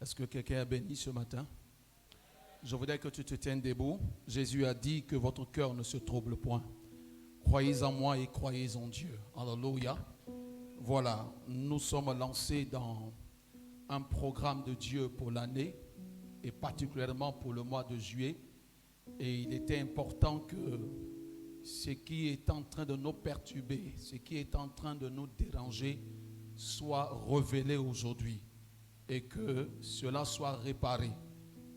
Est-ce que quelqu'un est béni ce matin? Je voudrais que tu te tiennes debout. Jésus a dit que votre cœur ne se trouble point. Croyez en moi et croyez en Dieu. Alléluia. Voilà, nous sommes lancés dans un programme de Dieu pour l'année et particulièrement pour le mois de juillet. Et il était important que ce qui est en train de nous perturber, ce qui est en train de nous déranger, soit révélé aujourd'hui et que cela soit réparé.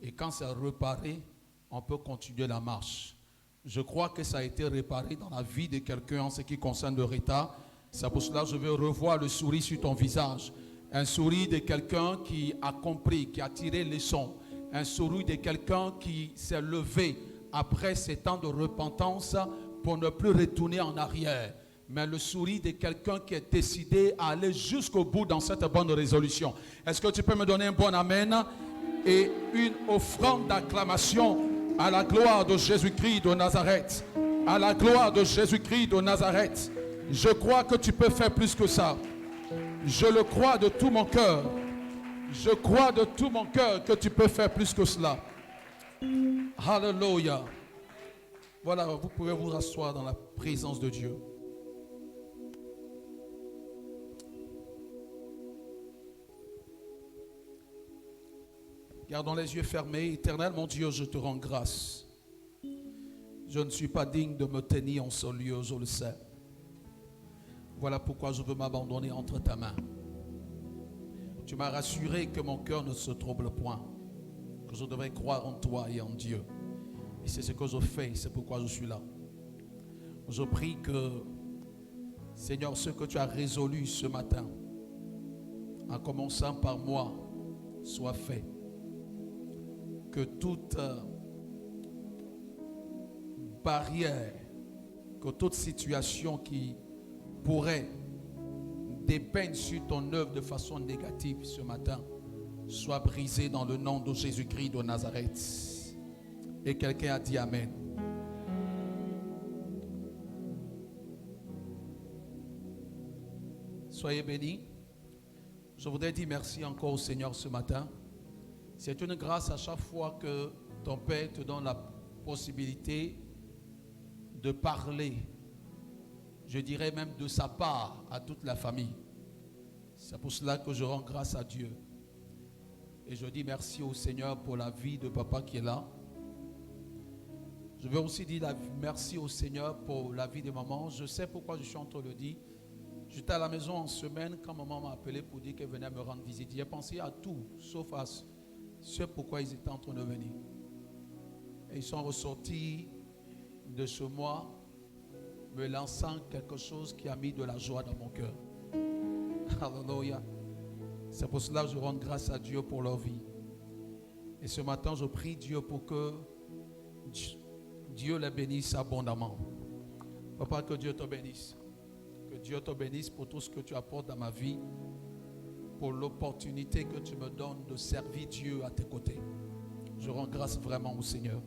Et quand c'est réparé, on peut continuer la marche. Je crois que ça a été réparé dans la vie de quelqu'un en ce qui concerne le retard. C'est pour cela que je veux revoir le sourire sur ton visage. Un sourire de quelqu'un qui a compris, qui a tiré les leçons. Un sourire de quelqu'un qui s'est levé après ces temps de repentance pour ne plus retourner en arrière. Mais le sourire de quelqu'un qui est décidé à aller jusqu'au bout dans cette bonne résolution. Est-ce que tu peux me donner un bon amen et une offrande d'acclamation à la gloire de Jésus-Christ de Nazareth? À la gloire de Jésus-Christ de Nazareth. Je crois que tu peux faire plus que ça. Je le crois de tout mon cœur. Je crois de tout mon cœur que tu peux faire plus que cela. Alléluia. Voilà, vous pouvez vous rasseoir dans la présence de Dieu. Gardons les yeux fermés. Éternel, mon Dieu, je te rends grâce. Je ne suis pas digne de me tenir en ce lieu, je le sais. Voilà pourquoi je veux m'abandonner entre ta main. Tu m'as rassuré que mon cœur ne se trouble point, que je devrais croire en toi et en Dieu. Et c'est ce que je fais, c'est pourquoi je suis là. Je prie que, Seigneur, ce que tu as résolu ce matin, en commençant par moi, soit fait. Que toute barrière, que toute situation qui pourrait dépeindre sur ton œuvre de façon négative ce matin soit brisée dans le nom de Jésus-Christ de Nazareth. Et quelqu'un a dit Amen. Soyez bénis. Je voudrais dire merci encore au Seigneur ce matin. C'est une grâce à chaque fois que ton Père te donne la possibilité de parler, je dirais même de sa part, à toute la famille. C'est pour cela que je rends grâce à Dieu. Et je dis merci au Seigneur pour la vie de papa qui est là. Je veux aussi dire merci au Seigneur pour la vie de maman. Je sais pourquoi je suis en train de le dire. J'étais à la maison en semaine quand maman m'a appelé pour dire qu'elle venait me rendre visite. J'ai pensé à tout, sauf à ce pourquoi ils étaient en train de venir. Et ils sont ressortis de ce mois me lançant quelque chose qui a mis de la joie dans mon cœur. Alléluia. C'est pour cela que je rends grâce à Dieu pour leur vie. Et ce matin, je prie Dieu pour que Dieu les bénisse abondamment. Papa, que Dieu te bénisse. Que Dieu te bénisse pour tout ce que tu apportes dans ma vie, pour l'opportunité que tu me donnes de servir Dieu à tes côtés. Je rends grâce vraiment au Seigneur.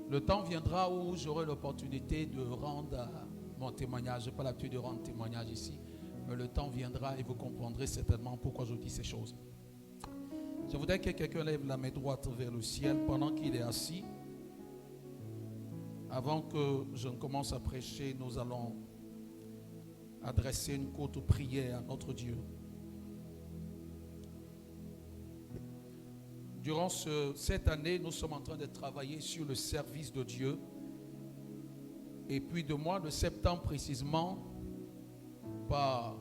Le temps viendra où j'aurai l'opportunité de rendre mon témoignage. Je n'ai pas l'habitude de rendre témoignage ici, mais le temps viendra et vous comprendrez certainement pourquoi je dis ces choses. Je voudrais que quelqu'un lève la main droite vers le ciel pendant qu'il est assis. Avant que je ne commence à prêcher, nous allons adresser une courte prière à notre Dieu. Durant cette année, nous sommes en train de travailler sur le service de Dieu. Et puis de mois de septembre précisément, par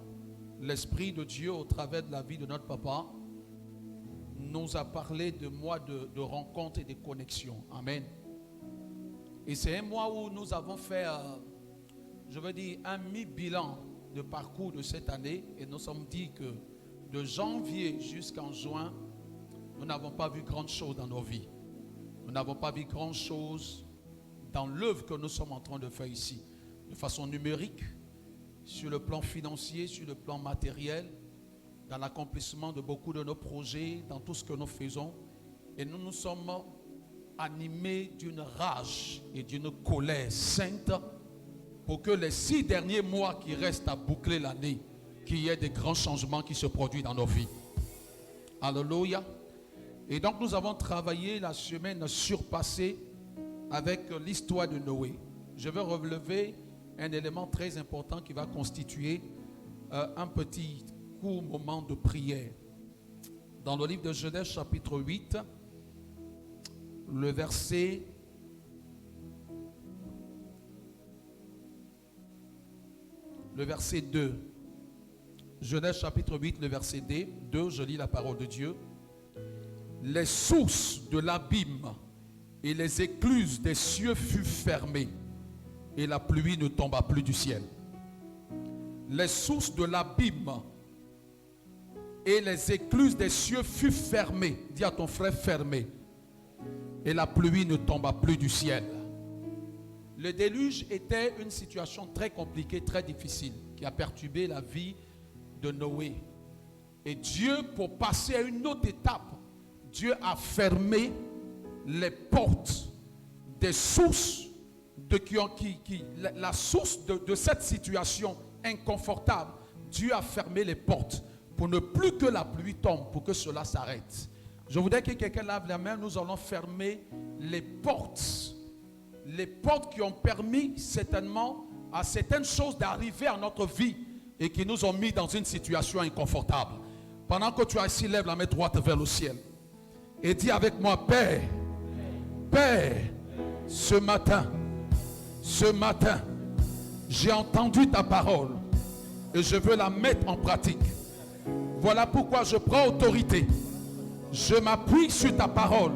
l'Esprit de Dieu au travers de la vie de notre papa, nous a parlé de mois de rencontres et de connexions. Amen. Et c'est un mois où nous avons fait, je veux dire, un mi-bilan de parcours de cette année. Et nous sommes dit que de janvier jusqu'en juin, nous n'avons pas vu grand chose dans nos vies. Nous n'avons pas vu grand chose dans l'œuvre que nous sommes en train de faire ici. De façon numérique, sur le plan financier, sur le plan matériel, dans l'accomplissement de beaucoup de nos projets, dans tout ce que nous faisons. Et nous nous sommes animés d'une rage et d'une colère sainte pour que les 6 derniers mois qui restent à boucler l'année, qu'il y ait des grands changements qui se produisent dans nos vies. Alléluia. Et donc nous avons travaillé la semaine surpassée avec l'histoire de Noé. Je vais relever un élément très important qui va constituer un petit court moment de prière. Dans le livre de Genèse chapitre 8, le verset 2. Genèse chapitre 8, le verset 2, je lis la parole de Dieu. Les sources de l'abîme et les écluses des cieux furent fermées, et la pluie ne tomba plus du ciel. Les sources de l'abîme et les écluses des cieux furent fermées. Dis à ton frère, fermées. Et la pluie ne tomba plus du ciel. Le déluge était une situation très compliquée, très difficile, qui a perturbé la vie de Noé. Et Dieu, pour passer à une autre étape, Dieu a fermé les portes des sources la source de cette situation inconfortable. Dieu a fermé les portes pour ne plus que la pluie tombe, pour que cela s'arrête. Je voudrais que quelqu'un lave la main. Nous allons fermer les portes qui ont permis certainement à certaines choses d'arriver à notre vie et qui nous ont mis dans une situation inconfortable. Pendant que tu es assis, lève la main droite vers le ciel et dis avec moi: Père, Père, ce matin, j'ai entendu ta parole et je veux la mettre en pratique. Voilà pourquoi je prends autorité. Je m'appuie sur ta parole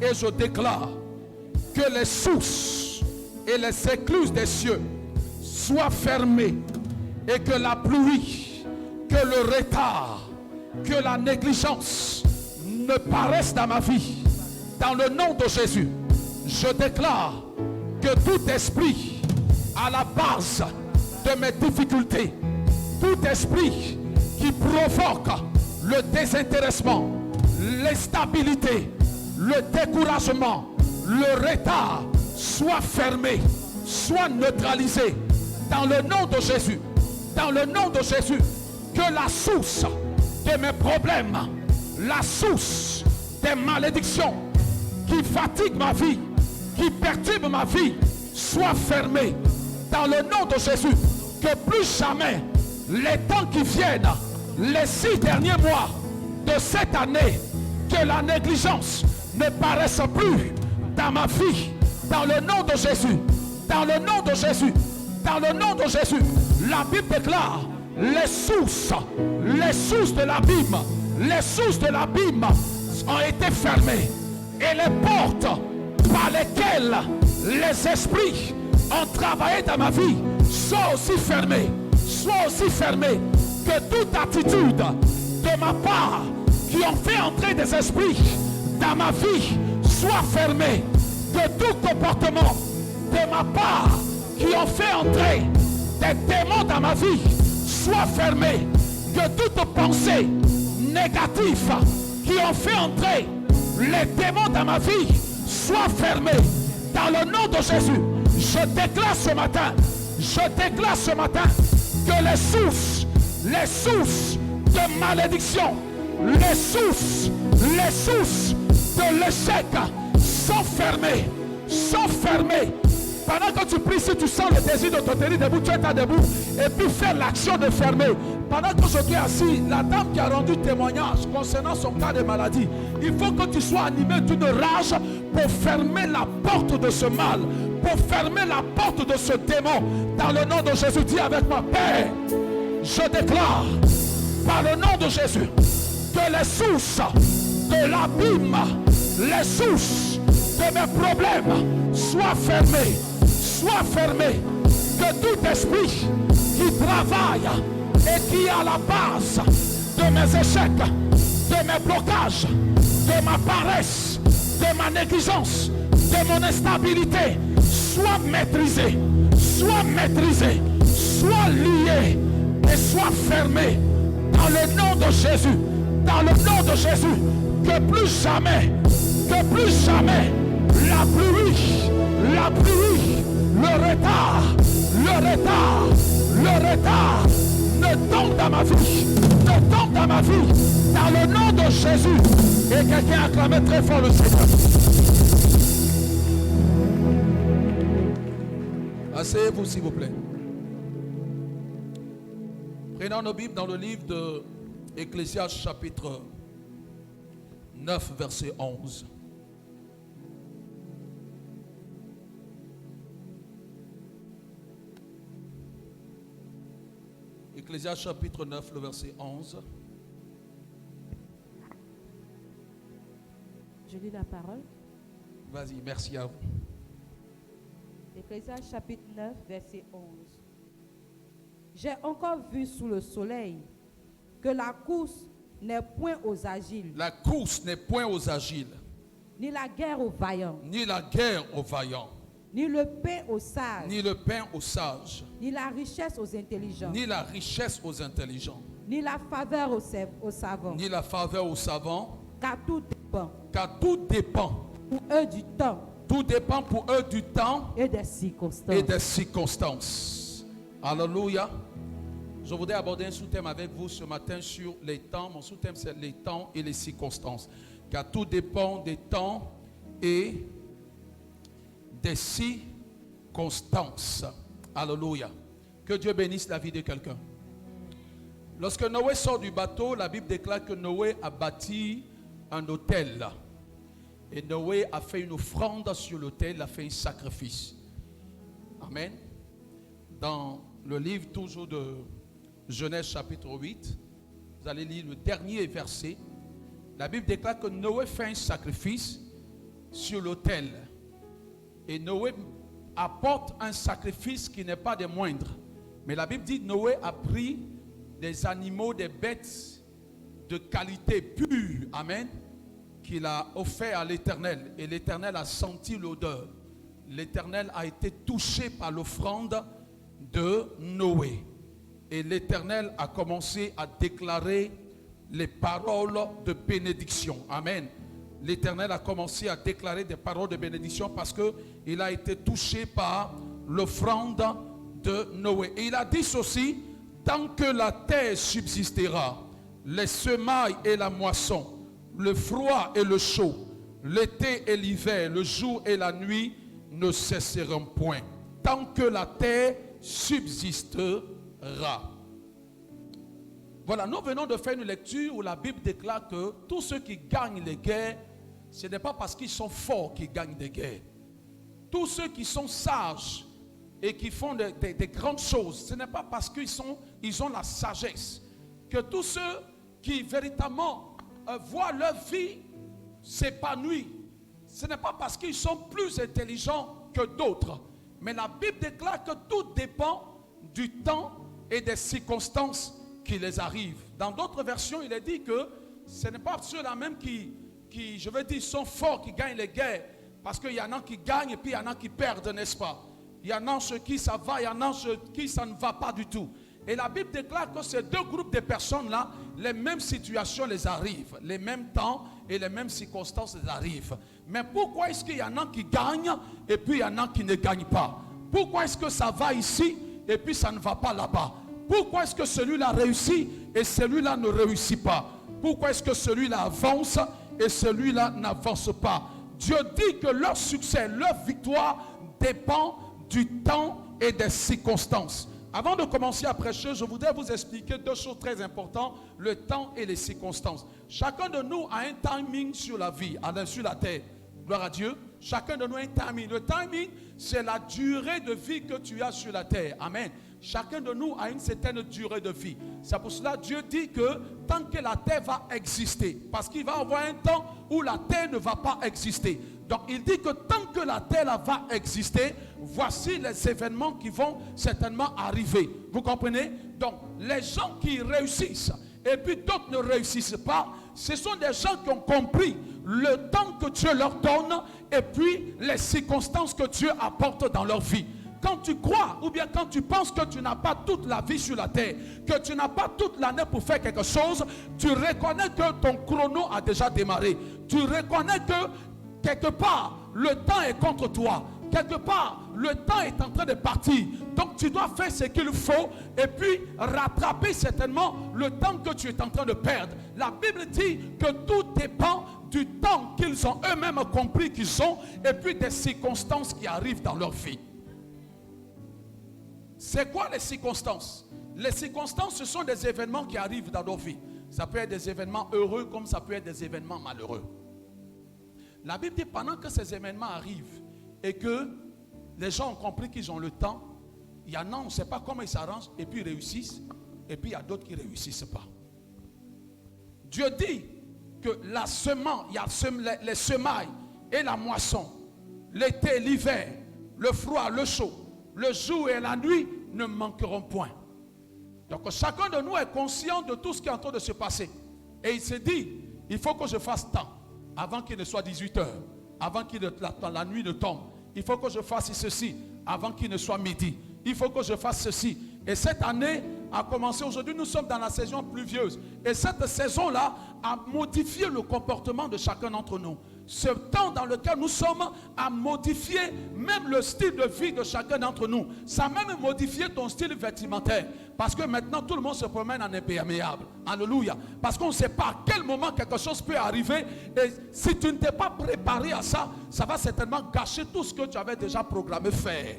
et je déclare que les sources et les écluses des cieux soient fermées et que la pluie, que le retard, que la négligence ne paraissent dans ma vie. Dans le nom de Jésus, je déclare que tout esprit à la base de mes difficultés, tout esprit qui provoque le désintéressement, l'instabilité, le découragement, le retard, soit fermé, soit neutralisé dans le nom de Jésus. Dans le nom de Jésus, que la source de mes problèmes, la source des malédictions qui fatiguent ma vie, qui perturbent ma vie, soit fermée dans le nom de Jésus. Que plus jamais les temps qui viennent, les 6 derniers mois de cette année, que la négligence ne paraisse plus dans ma vie, dans le nom de Jésus. Dans le nom de Jésus. Dans le nom de Jésus. La Bible déclare les sources de l'abîme, les sources de l'abîme ont été fermées et les portes par lesquelles les esprits ont travaillé dans ma vie soient aussi fermées. Soient aussi fermées. Que toute attitude de ma part qui ont fait entrer des esprits dans ma vie soit fermée. Que tout comportement de ma part qui ont fait entrer des démons dans ma vie soit fermé. Que toute pensée négative qui ont fait entrer les démons dans ma vie soit fermée. Dans le nom de Jésus, je déclare ce matin que les sources de malédiction, les sources de l'échec sont fermées. Pendant que tu pries, si tu sens le désir de te tenir debout, tu es debout et puis faire l'action de fermer. Pendant que je suis assis, la dame qui a rendu témoignage concernant son cas de maladie, il faut que tu sois animé d'une rage pour fermer la porte de ce mal, pour fermer la porte de ce démon. Dans le nom de Jésus, dis avec moi: Père, je déclare par le nom de Jésus que les sources de l'abîme, les sources de mes problèmes soient fermées. Sois fermé, que tout esprit qui travaille et qui est à la base de mes échecs, de mes blocages, de ma paresse, de ma négligence, de mon instabilité, soit maîtrisé, soit lié et soit fermé dans le nom de Jésus. Dans le nom de Jésus, que plus jamais la pluie, le retard ne tombe dans ma vie, dans le nom de Jésus. Et quelqu'un acclamait très fort le Seigneur. Asseyez-vous s'il vous plaît. Prenons nos Bibles dans le livre de Ecclésiaste chapitre 9 verset 11. Ecclésiaste chapitre 9, le verset 11. Je lis la parole. Vas-y, merci à vous. Ecclésiaste chapitre 9, verset 11. J'ai encore vu sous le soleil que la course n'est point aux agiles. La course n'est point aux agiles. Ni la guerre aux vaillants. Ni la guerre aux vaillants. Ni le pain aux sages. Ni le pain aux sages. Ni la richesse aux intelligents. Ni la richesse aux intelligents. Ni la faveur aux savants. Ni la faveur aux savants. Car tout dépend. Car tout dépend. Pour eux du temps. Tout dépend pour eux du temps et des circonstances. Et des circonstances. Alléluia. Je voudrais aborder un sous-thème avec vous ce matin sur les temps. Mon sous-thème c'est les temps et les circonstances. Car tout dépend des temps et des circonstances. Alléluia. Que Dieu bénisse la vie de quelqu'un. Lorsque Noé sort du bateau, la Bible déclare que Noé a bâti un autel. Et Noé a fait une offrande sur l'autel, a fait un sacrifice. Amen. Dans le livre toujours de Genèse chapitre 8, vous allez lire le dernier verset. La Bible déclare que Noé fait un sacrifice sur l'autel. Et Noé apporte un sacrifice qui n'est pas des moindres. Mais la Bible dit que Noé a pris des animaux, des bêtes de qualité pure. Amen. Qu'il a offert à l'Éternel. Et l'Éternel a senti l'odeur. L'Éternel a été touché par l'offrande de Noé. Et l'Éternel a commencé à déclarer les paroles de bénédiction. Amen. L'Éternel a commencé à déclarer des paroles de bénédiction parce qu'il a été touché par l'offrande de Noé. Et il a dit ceci: tant que la terre subsistera, les semailles et la moisson, le froid et le chaud, l'été et l'hiver, le jour et la nuit ne cesseront point. Tant que la terre subsistera. Voilà, nous venons de faire une lecture où la Bible déclare que tous ceux qui gagnent les guerres, ce n'est pas parce qu'ils sont forts qu'ils gagnent des guerres. Tous ceux qui sont sages et qui font des grandes choses, ce n'est pas parce qu'ils ont la sagesse. Que tous ceux qui véritablement voient leur vie s'épanouir, ce n'est pas parce qu'ils sont plus intelligents que d'autres. Mais la Bible déclare que tout dépend du temps et des circonstances qui les arrivent. Dans d'autres versions, il est dit que ce n'est pas ceux-là même qui, je veux dire, sont forts, qui gagnent les guerres. Parce qu'il y en a qui gagnent et puis il y en a qui perdent, n'est-ce pas? Il y en a ceux qui ça va, il y en a ceux qui ça ne va pas du tout. Et la Bible déclare que ces deux groupes de personnes-là, les mêmes situations les arrivent. Les mêmes temps et les mêmes circonstances les arrivent. Mais pourquoi est-ce qu'il y en a qui gagnent et puis il y en a qui ne gagnent pas? Pourquoi est-ce que ça va ici et puis ça ne va pas là-bas? Pourquoi est-ce que celui-là réussit et celui-là ne réussit pas? Pourquoi est-ce que celui-là avance et celui-là n'avance pas? Dieu dit que leur succès, leur victoire dépend du temps et des circonstances. Avant de commencer à prêcher, je voudrais vous expliquer deux choses très importantes, le temps et les circonstances. Chacun de nous a un timing sur la vie, sur la terre. Gloire à Dieu. Chacun de nous a un timing. Le timing, c'est la durée de vie que tu as sur la terre. Amen. Chacun de nous a une certaine durée de vie. C'est pour cela que Dieu dit que tant que la terre va exister, parce qu'il va y avoir un temps où la terre ne va pas exister. Donc il dit que tant que la terre va exister, voici les événements qui vont certainement arriver. Vous comprenez? Donc les gens qui réussissent et puis d'autres ne réussissent pas, ce sont des gens qui ont compris le temps que Dieu leur donne et puis les circonstances que Dieu apporte dans leur vie. Quand tu crois ou bien quand tu penses que tu n'as pas toute la vie sur la terre, que tu n'as pas toute l'année pour faire quelque chose, tu reconnais que ton chrono a déjà démarré. Tu reconnais que quelque part, le temps est contre toi. Quelque part, le temps est en train de partir. Donc tu dois faire ce qu'il faut et puis rattraper certainement le temps que tu es en train de perdre. La Bible dit que tout dépend du temps qu'ils ont eux-mêmes compris qu'ils ont et puis des circonstances qui arrivent dans leur vie. C'est quoi les circonstances? Les circonstances, ce sont des événements qui arrivent dans nos vies. Ça peut être des événements heureux comme ça peut être des événements malheureux. La Bible dit pendant que ces événements arrivent et que les gens ont compris qu'ils ont le temps, il y en a, on ne sait pas comment ils s'arrangent et puis ils réussissent. Et puis il y a d'autres qui ne réussissent pas. Dieu dit que la semence, il y a les semailles et la moisson, l'été, l'hiver, le froid, le chaud, le jour et la nuit ne manqueront point. Donc chacun de nous est conscient de tout ce qui est en train de se passer. Et il se dit, il faut que je fasse tant avant qu'il ne soit 18 heures, avant que la nuit ne tombe. Il faut que je fasse ceci avant qu'il ne soit midi. Il faut que je fasse ceci. Et cette année a commencé. Aujourd'hui, nous sommes dans la saison pluvieuse. Et cette saison-là a modifié le comportement de chacun d'entre nous. Ce temps dans lequel nous sommes a modifié même le style de vie de chacun d'entre nous. Ça a même modifié ton style vestimentaire. Parce que maintenant, tout le monde se promène en imperméable. Alléluia. Parce qu'on ne sait pas à quel moment quelque chose peut arriver. Et si tu ne t'es pas préparé à ça, ça va certainement gâcher tout ce que tu avais déjà programmé faire.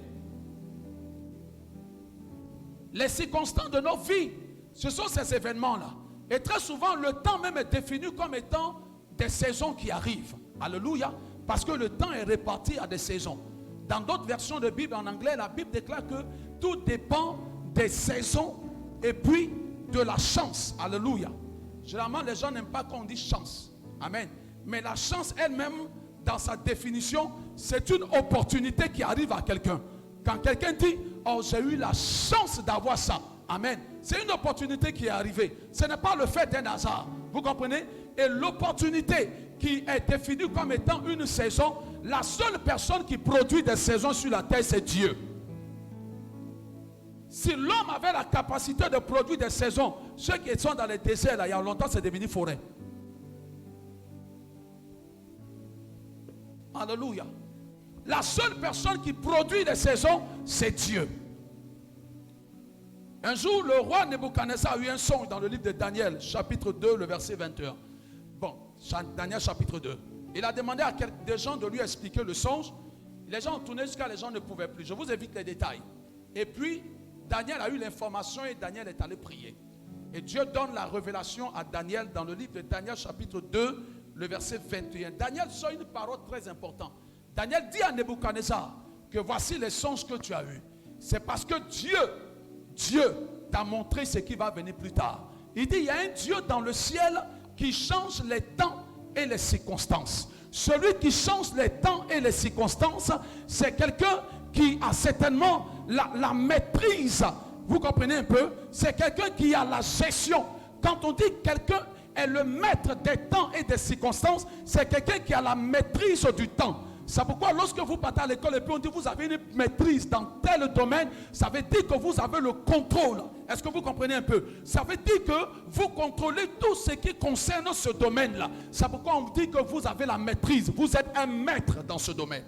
Les circonstances de nos vies, ce sont ces événements-là. Et très souvent, le temps même est défini comme étant des saisons qui arrivent. Alléluia. Parce que le temps est réparti à des saisons. Dans d'autres versions de Bible en anglais, la Bible déclare que tout dépend des saisons et puis de la chance. Alléluia. Généralement, les gens n'aiment pas qu'on dise chance. Amen. Mais la chance elle-même, dans sa définition, c'est une opportunité qui arrive à quelqu'un. Quand quelqu'un dit, oh, j'ai eu la chance d'avoir ça. Amen. C'est une opportunité qui est arrivée. Ce n'est pas le fait d'un hasard. Vous comprenez? Et l'opportunité qui est définie comme étant une saison, la seule personne qui produit des saisons sur la terre, c'est Dieu. Si l'homme avait la capacité de produire des saisons, ceux qui sont dans les déserts, là, il y a longtemps, c'est devenu forêt. Alléluia. La seule personne qui produit des saisons, c'est Dieu. Un jour, le roi Nebuchadnezzar a eu un songe dans le livre de Daniel, chapitre 2, le verset 21. Bon, Daniel chapitre 2. Il a demandé à des gens de lui expliquer le songe. Les gens ont tourné jusqu'à les gens ne pouvaient plus. Je vous évite les détails. Et puis, Daniel a eu l'information et Daniel est allé prier. Et Dieu donne la révélation à Daniel dans le livre de Daniel chapitre 2, le verset 21. Daniel sort une parole très importante. Daniel dit à Nebuchadnezzar que voici les songes que tu as eus. C'est parce que Dieu t'a montré ce qui va venir plus tard. Il dit, il y a un Dieu dans le ciel qui change les temps et les circonstances. Celui qui change les temps et les circonstances, c'est quelqu'un qui a certainement la maîtrise. Vous comprenez un peu? C'est quelqu'un qui a la gestion. Quand on dit quelqu'un est le maître des temps et des circonstances, c'est quelqu'un qui a la maîtrise du temps. C'est pourquoi lorsque vous partez à l'école et puis on dit vous avez une maîtrise dans tel domaine, ça veut dire que vous avez le contrôle. Est-ce que vous comprenez un peu? Ça veut dire que vous contrôlez tout ce qui concerne ce domaine-là. C'est pourquoi on dit que vous avez la maîtrise. Vous êtes un maître dans ce domaine.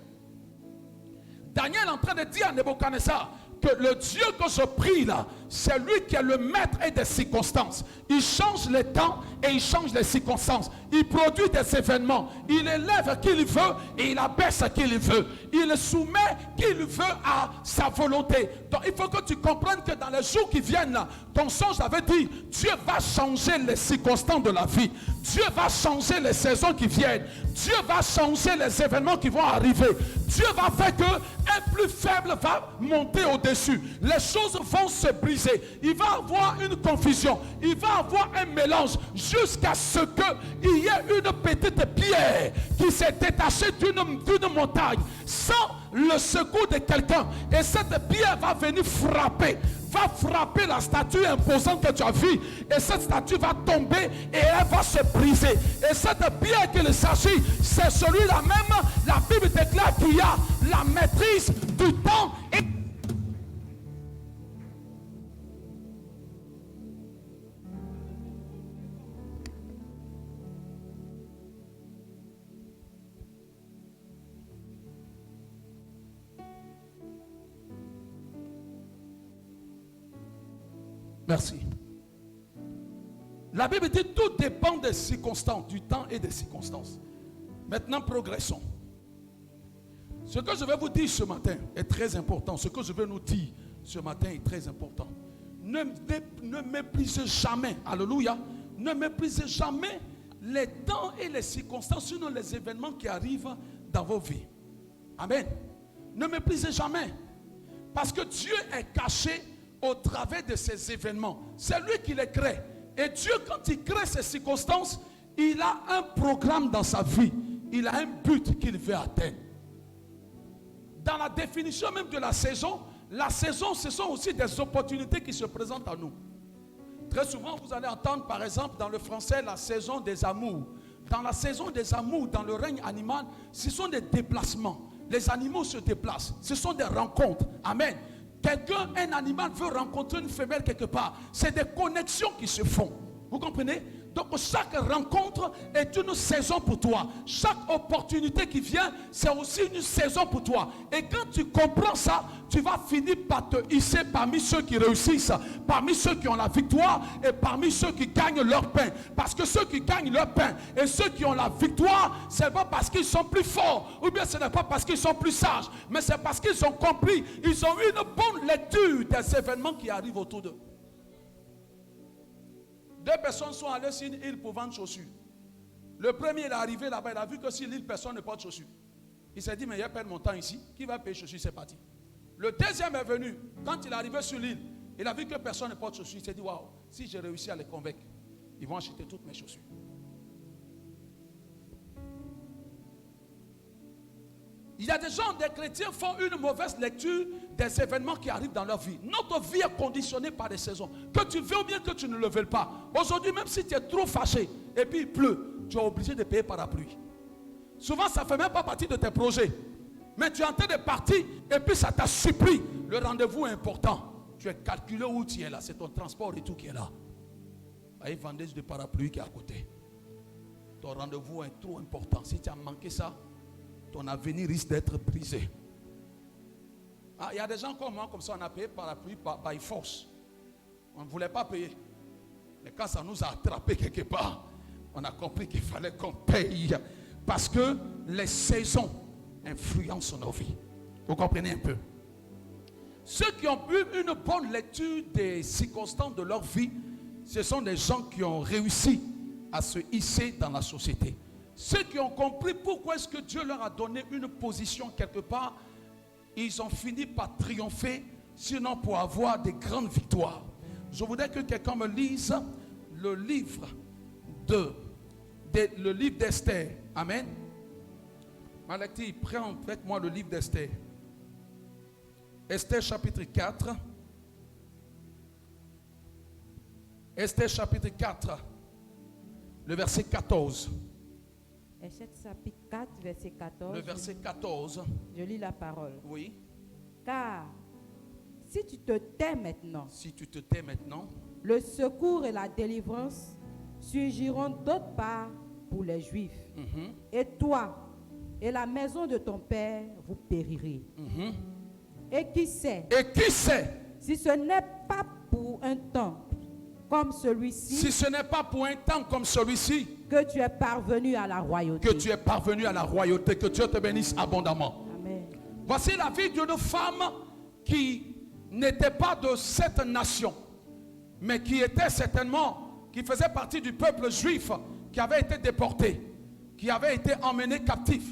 Daniel est en train de dire à Nebuchadnezzar que le Dieu que je prie là, c'est lui qui est le maître et des circonstances. Il change les temps et il change les circonstances. Il produit des événements. Il élève qui il veut et il abaisse qui il veut. Il soumet qui il veut à sa volonté. Donc il faut que tu comprennes que dans les jours qui viennent là, ton songe avait dit, Dieu va changer les circonstances de la vie. Dieu va changer les saisons qui viennent. Dieu va changer les événements qui vont arriver. Dieu va faire que un plus faible va monter au-dessus. Les choses vont se briser. Il va avoir une confusion. Il va avoir un mélange jusqu'à ce qu'il y ait une petite pierre qui s'est détachée d'une montagne sans le secours de quelqu'un. Et cette pierre va venir frapper la statue imposante que tu as vue. Et cette statue va tomber et elle va se briser. Et cette pierre qu'il s'agit, c'est celui-là même. La Bible déclare qu'il y a la maîtrise du temps et Merci. La Bible dit tout dépend des circonstances, du temps et des circonstances. Maintenant, progressons. Ce que je vais vous dire ce matin est très important. Ce que je vais nous dire ce matin est très important. Ne méprisez jamais, alléluia, ne méprisez jamais les temps et les circonstances, sinon les événements qui arrivent dans vos vies. Amen. Ne méprisez jamais. Parce que Dieu est caché au travers de ces événements. C'est lui qui les crée. Et Dieu, quand il crée ces circonstances, il a un programme dans sa vie. Il a un but qu'il veut atteindre. Dans la définition même de la saison, ce sont aussi des opportunités qui se présentent à nous. Très souvent, vous allez entendre, par exemple, dans le français, la saison des amours. Dans la saison des amours, dans le règne animal, ce sont des déplacements. Les animaux se déplacent. Ce sont des rencontres. Amen. Un animal veut rencontrer une femelle quelque part. C'est des connexions qui se font. Vous comprenez? Donc chaque rencontre est une saison pour toi. Chaque opportunité qui vient, c'est aussi une saison pour toi. Et quand tu comprends ça, tu vas finir par te hisser parmi ceux qui réussissent, parmi ceux qui ont la victoire et parmi ceux qui gagnent leur pain. Parce que ceux qui gagnent leur pain et ceux qui ont la victoire, ce n'est pas parce qu'ils sont plus forts, ou bien ce n'est pas parce qu'ils sont plus sages, mais c'est parce qu'ils ont compris, ils ont eu une bonne lecture des événements qui arrivent autour d'eux. 2 personnes sont allées sur une île pour vendre chaussures. Le premier, il est arrivé là-bas, il a vu que sur l'île, personne ne porte chaussures. Il s'est dit, mais il y a perdu mon temps ici. Qui va payer chaussures? C'est parti. Le deuxième est venu. Quand il est arrivé sur l'île, il a vu que personne ne porte chaussures. Il s'est dit, waouh, si j'ai réussi à les convaincre, ils vont acheter toutes mes chaussures. Il y a des gens, des chrétiens font une mauvaise lecture des événements qui arrivent dans leur vie. Notre vie est conditionnée par des saisons. Que tu veux ou bien que tu ne le veuilles pas. Aujourd'hui, même si tu es trop fâché et puis il pleut, tu es obligé de payer par la pluie. Souvent, ça ne fait même pas partie de tes projets. Mais tu es en train de partir et puis ça t'a surpris. Le rendez-vous est important. Tu es calculé où tu es là. C'est ton transport et tout qui est là. Il y a une vendeuse de parapluie qui est à côté. Ton rendez-vous est trop important. Si tu as manqué ça, ton avenir risque d'être brisé. Il y a des gens comme moi, comme ça, on a payé par la pluie, by force. On ne voulait pas payer. Mais quand ça nous a attrapés quelque part, on a compris qu'il fallait qu'on paye. Parce que les saisons influencent nos vies. Vous comprenez un peu? Ceux qui ont eu une bonne lecture des circonstances de leur vie, ce sont des gens qui ont réussi à se hisser dans la société. Ceux qui ont compris pourquoi est-ce que Dieu leur a donné une position quelque part, ils ont fini par triompher, sinon pour avoir des grandes victoires. Je voudrais que quelqu'un me lise le livre d'Esther. Amen. Malaki, prends avec moi le livre d'Esther. Esther chapitre 4. Esther chapitre 4, le verset 14. Esther chapitre 4, verset 14. Le verset 14. Je lis la parole. Oui. Car si tu te tais maintenant, le secours et la délivrance surgiront d'autre part pour les Juifs. Et toi et la maison de ton père, vous périrez. Et qui sait, si ce n'est pas pour un temps comme celui-ci, que tu es parvenu à la royauté. Que Dieu te bénisse abondamment. Amen. Voici la vie d'une femme qui n'était pas de cette nation, mais qui était certainement, qui faisait partie du peuple juif, qui avait été déporté, qui avait été emmené captif.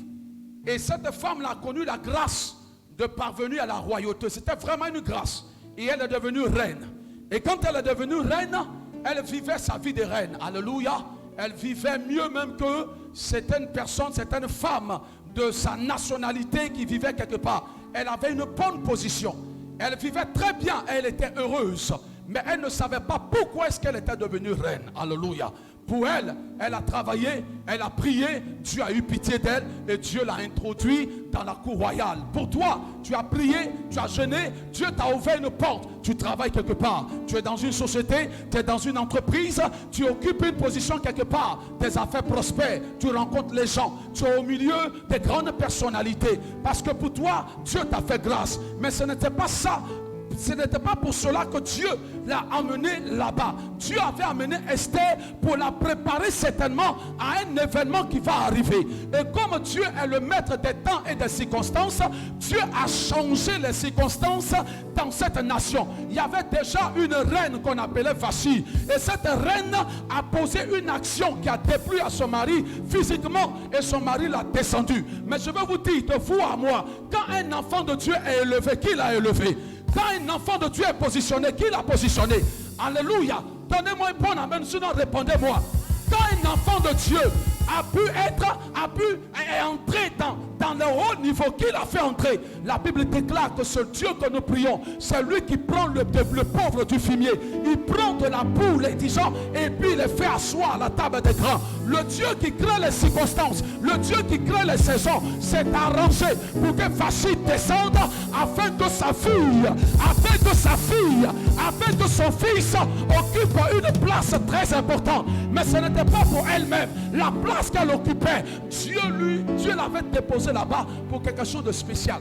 Et cette femme a connu la grâce de parvenir à la royauté. C'était vraiment une grâce. Et elle est devenue reine. Et quand elle est devenue reine, elle vivait sa vie de reine. Alléluia. Elle vivait mieux même que certaines personnes, certaines femmes de sa nationalité qui vivaient quelque part. Elle avait une bonne position. Elle vivait très bien. Elle était heureuse. Mais elle ne savait pas pourquoi est-ce qu'elle était devenue reine. Alléluia. Pour elle, elle a travaillé, elle a prié, Dieu a eu pitié d'elle et Dieu l'a introduit dans la cour royale. Pour toi, tu as prié, tu as jeûné, Dieu t'a ouvert une porte, tu travailles quelque part, tu es dans une société, tu es dans une entreprise, tu occupes une position quelque part, tes affaires prospèrent, tu rencontres les gens, tu es au milieu des grandes personnalités. Parce que pour toi, Dieu t'a fait grâce. Mais ce n'était pas ça ce n'était pas pour cela que Dieu l'a amené là-bas. Dieu avait amené Esther pour la préparer certainement à un événement qui va arriver. Et comme Dieu est le maître des temps et des circonstances, Dieu a changé les circonstances dans cette nation. Il y avait déjà une reine qu'on appelait Vashti. Et cette reine a posé une action qui a déplu à son mari physiquement et son mari l'a descendu. Mais je veux vous dire, de vous à moi, quand un enfant de Dieu est élevé, qui l'a élevé? Quand un enfant de Dieu est positionné, qui l'a positionné? Alléluia. Donnez-moi un bon amen, sinon répondez-moi. Quand un enfant de Dieu a pu entrer dans le haut niveau, qui l'a fait entrer? La Bible déclare que ce Dieu que nous prions, c'est lui qui prend le pauvre du fumier. Il prend de la boue, les disant, et puis il les fait asseoir à la table des grands. Le Dieu qui crée les circonstances, le Dieu qui crée les saisons, s'est arrangé pour que Vashti descende afin que sa fille, afin que son fils occupe une place très importante. Mais ce n'était pas pour elle-même. La place qu'elle occupait, Dieu l'avait déposée là-bas pour quelque chose de spécial.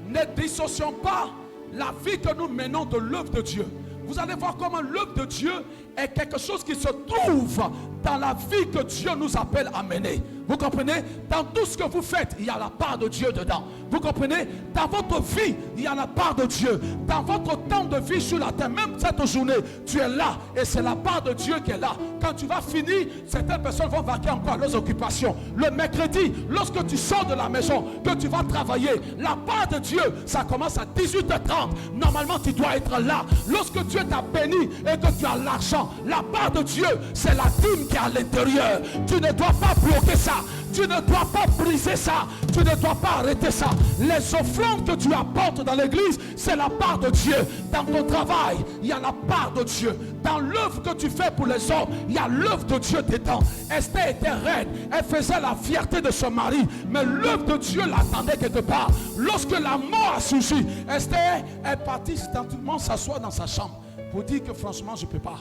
Ne dissocions pas la vie que nous menons de l'œuvre de Dieu. Vous allez voir comment l'œuvre de Dieu est quelque chose qui se trouve dans la vie que Dieu nous appelle à mener. Vous comprenez? Dans tout ce que vous faites, il y a la part de Dieu dedans. Vous comprenez? Dans votre vie, il y a la part de Dieu. Dans votre temps de vie sur la terre, même cette journée, tu es là et c'est la part de Dieu qui est là. Quand tu vas finir, certaines personnes vont vaquer encore leurs occupations. Le mercredi, lorsque tu sors de la maison, que tu vas travailler, la part de Dieu, ça commence à 18h30. Normalement, tu dois être là. Lorsque Dieu t'a béni et que tu as l'argent, la part de Dieu, c'est la dîme qui est à l'intérieur. Tu ne dois pas bloquer ça. Tu ne dois pas briser ça. Tu ne dois pas arrêter ça. Les offrandes que tu apportes dans l'église, c'est la part de Dieu. Dans ton travail, il y a la part de Dieu. Dans l'œuvre que tu fais pour les hommes, il y a l'œuvre de Dieu dedans. Esther était reine. Elle faisait la fierté de son mari. Mais l'œuvre de Dieu l'attendait quelque part. Lorsque la mort a surgi, Esther est partie tranquillement s'asseoir dans sa chambre pour dire que franchement, je ne peux pas.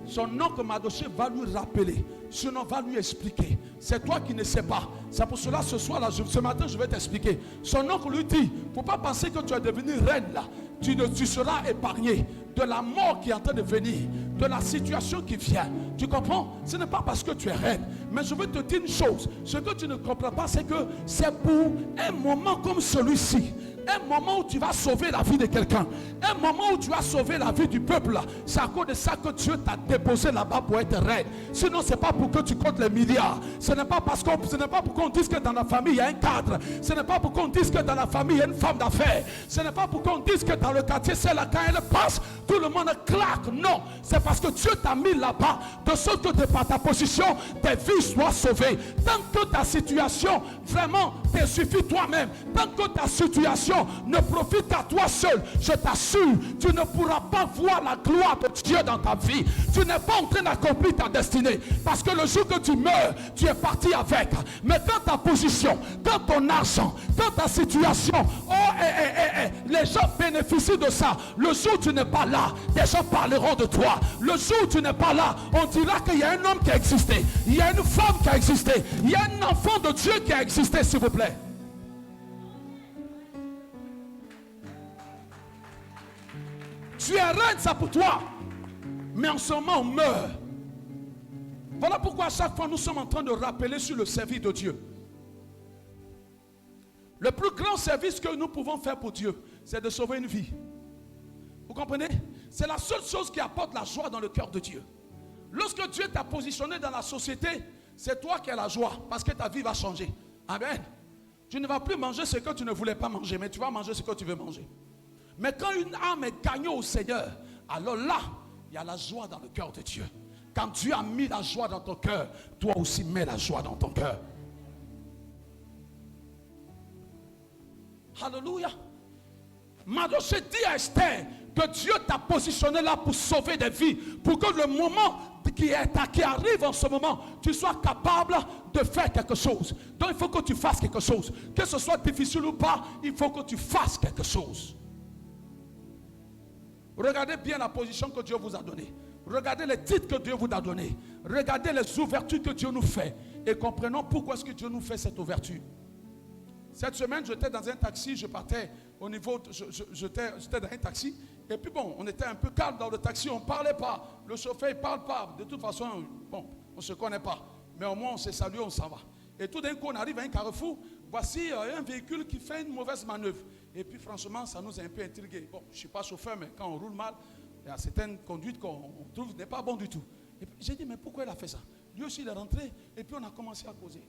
Son oncle Mardochée va lui rappeler, sinon va lui expliquer. C'est toi qui ne sais pas. C'est pour cela ce soir là, ce matin je vais t'expliquer. Son oncle lui dit, il ne faut pas penser que tu es devenue reine là. Tu seras épargné de la mort qui est en train de venir, de la situation qui vient. Tu comprends? Ce n'est pas parce que tu es reine. Mais je veux te dire une chose. Ce que tu ne comprends pas, c'est que c'est pour un moment comme celui-ci. Un moment où tu vas sauver la vie de quelqu'un. Un moment où tu vas sauver la vie du peuple. C'est à cause de ça que Dieu t'a déposé là-bas pour être reine. Sinon, ce n'est pas pour que tu comptes les milliards. Ce n'est pas pour qu'on dise que dans la famille, il y a un cadre. Ce n'est pas pour qu'on dise que dans la famille, il y a une femme d'affaires. Ce n'est pas pour qu'on dise que dans le quartier, c'est là quand elle passe, tout le monde claque. Non, c'est parce que Dieu t'a mis là-bas, de sorte que par ta position, tes vies soient sauvées. Tant que ta situation, vraiment, te suffit toi-même. Tant que ta situation ne profite qu'à toi seul, je t'assure, tu ne pourras pas voir la gloire de Dieu dans ta vie. Tu n'es pas en train d'accomplir ta destinée. Parce que le jour que tu meurs, tu es parti avec. Mais quand ta position, quand ton argent, quand ta situation, les gens bénéficient de ça. Le jour où tu n'es pas là, des gens parleront de toi. Le jour où tu n'es pas là, on dira qu'il y a un homme qui a existé. Il y a une femme qui a existé. Il y a un enfant de Dieu qui a existé, s'il vous plaît. Tu es reine, ça pour toi. Mais en ce moment, on meurt. Voilà pourquoi à chaque fois, nous sommes en train de rappeler sur le service de Dieu. Le plus grand service que nous pouvons faire pour Dieu, c'est de sauver une vie. Vous comprenez? C'est la seule chose qui apporte la joie dans le cœur de Dieu. Lorsque Dieu t'a positionné dans la société, c'est toi qui as la joie, parce que ta vie va changer. Amen. Tu ne vas plus manger ce que tu ne voulais pas manger, mais tu vas manger ce que tu veux manger. Mais quand une âme est gagnée au Seigneur, alors là, il y a la joie dans le cœur de Dieu. Quand Dieu a mis la joie dans ton cœur, toi aussi mets la joie dans ton cœur. Alléluia. Mardochée dit à Esther que Dieu t'a positionné là pour sauver des vies, pour que le moment qui arrive en ce moment, tu sois capable de faire quelque chose. Donc il faut que tu fasses quelque chose. Que ce soit difficile ou pas, il faut que tu fasses quelque chose. Regardez bien la position que Dieu vous a donnée. Regardez les titres que Dieu vous a donnés. Regardez les ouvertures que Dieu nous fait. Et comprenons pourquoi est-ce que Dieu nous fait cette ouverture. Cette semaine, j'étais dans un taxi, je partais au niveau, j'étais dans un taxi. Et puis bon, on était un peu calme dans le taxi, on ne parlait pas. Le chauffeur, il ne parle pas. De toute façon, bon, on ne se connaît pas. Mais au moins, on s'est salué, on s'en va. Et tout d'un coup, on arrive à un carrefour. Voici un véhicule qui fait une mauvaise manœuvre. Et puis franchement, ça nous a un peu intrigués. Bon, je ne suis pas chauffeur, mais quand on roule mal, il y a certaines conduites qu'on trouve n'est pas bon du tout. Et puis j'ai dit, mais pourquoi il a fait ça? Lui aussi, il est rentré. Et puis on a commencé à causer.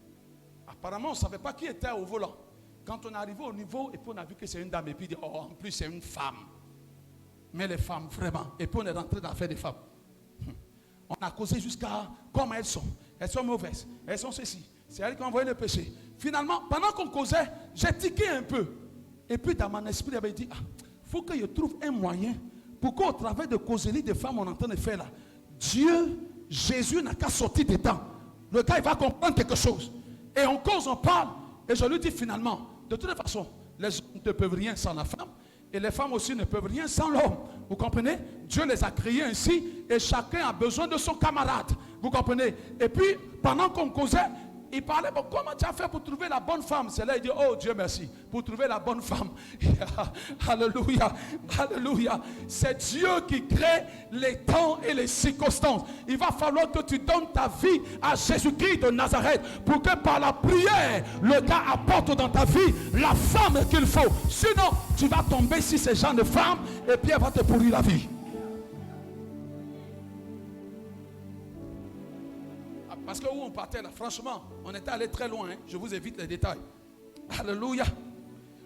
Apparemment, on ne savait pas qui était au volant. Quand on est arrivé au niveau, et puis on a vu que c'est une dame. Et puis il dit, oh, en plus, c'est une femme. Mais les femmes, vraiment. Et puis on est rentré dans l'affaire des femmes. On a causé jusqu'à comment elles sont. Elles sont mauvaises. Elles sont ceci. C'est elles qui ont envoyé le péché. Finalement, pendant qu'on causait, j'ai tiqué un peu. Et puis dans mon esprit, j'avais dit, faut que je trouve un moyen pour qu'au travers de causeries de femmes, on est en train de faire là. Dieu, Jésus n'a qu'à sortir des temps. Le gars, il va comprendre quelque chose. Et on cause, on parle. Et je lui dis finalement, de toute façon, les hommes ne peuvent rien sans la femme. Et les femmes aussi ne peuvent rien sans l'homme. Vous comprenez? Dieu les a créés ainsi. Et chacun a besoin de son camarade. Vous comprenez? Et puis, pendant qu'on causait, il parlait, bon, comment tu as fait pour trouver la bonne femme? C'est là, il dit, oh Dieu merci, pour trouver la bonne femme. Alléluia, alléluia. C'est Dieu qui crée les temps et les circonstances. Il va falloir que tu donnes ta vie à Jésus-Christ de Nazareth pour que par la prière, le gars apporte dans ta vie la femme qu'il faut. Sinon, tu vas tomber sur ces gens de femmes et puis elle va te pourrir la vie. Parce que où on partait là, franchement, on était allé très loin. Hein. Je vous évite les détails. Alléluia.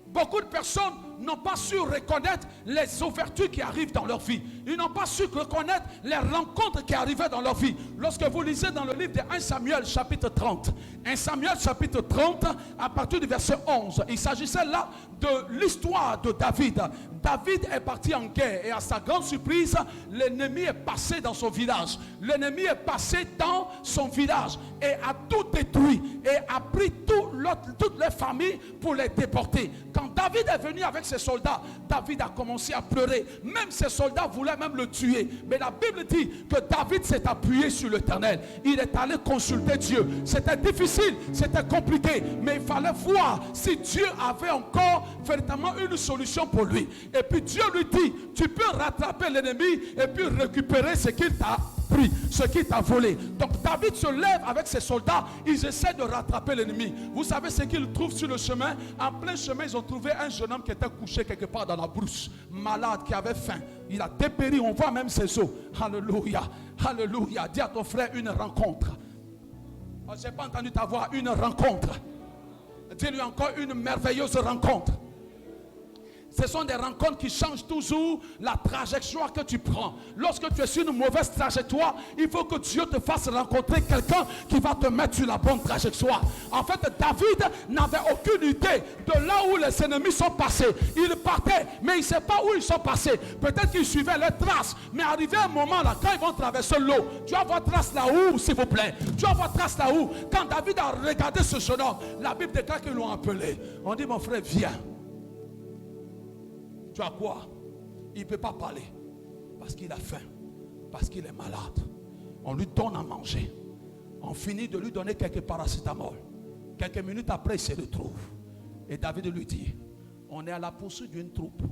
Beaucoup de personnes n'ont pas su reconnaître les ouvertures qui arrivent dans leur vie. Ils n'ont pas su reconnaître les rencontres qui arrivaient dans leur vie. Lorsque vous lisez dans le livre de 1 Samuel chapitre 30, 1 Samuel chapitre 30, à partir du verset 11, il s'agissait là de l'histoire de David. David est parti en guerre et à sa grande surprise, l'ennemi est passé dans son village. L'ennemi est passé dans son village et a tout détruit et a pris toutes les familles pour les déporter. Quand David est venu avec ses soldats, David a commencé à pleurer. Même ses soldats voulaient même le tuer. Mais la Bible dit que David s'est appuyé sur l'Éternel. Il est allé consulter Dieu. C'était difficile, c'était compliqué, mais il fallait voir si Dieu avait encore véritablement une solution pour lui. Et puis Dieu lui dit, tu peux rattraper l'ennemi et puis récupérer ce qu'il t'a pris, ce qu'il t'a volé. Donc David se lève avec ses soldats, ils essaient de rattraper l'ennemi. Vous savez ce qu'ils trouvent sur le chemin? En plein chemin, ils ont trouvé un jeune homme qui était couché quelque part dans la brousse, malade, qui avait faim. Il a dépéri, on voit même ses os. Alléluia, alléluia. Dis à ton frère une rencontre. Oh, je n'ai pas entendu ta voix, une rencontre. Dis-lui encore une merveilleuse rencontre. Ce sont des rencontres qui changent toujours la trajectoire que tu prends. Lorsque tu es sur une mauvaise trajectoire, il faut que Dieu te fasse rencontrer quelqu'un qui va te mettre sur la bonne trajectoire. En fait, David n'avait aucune idée de là où les ennemis sont passés. Il partait, mais il ne sait pas où ils sont passés. Peut-être qu'ils suivaient les traces. Mais arrivé un moment là, quand ils vont traverser l'eau, tu vas voir trace là où, s'il vous plaît. Tu vas voir trace là où. Quand David a regardé ce jeune homme, la Bible déclare qu'ils l'ont appelé. On dit, mon frère, viens. Tu as quoi? Il ne peut pas parler parce qu'il a faim, parce qu'il est malade. On lui donne à manger. On finit de lui donner quelques paracétamol. Quelques minutes après, il se retrouve. Et David lui dit, on est à la poursuite d'une troupe.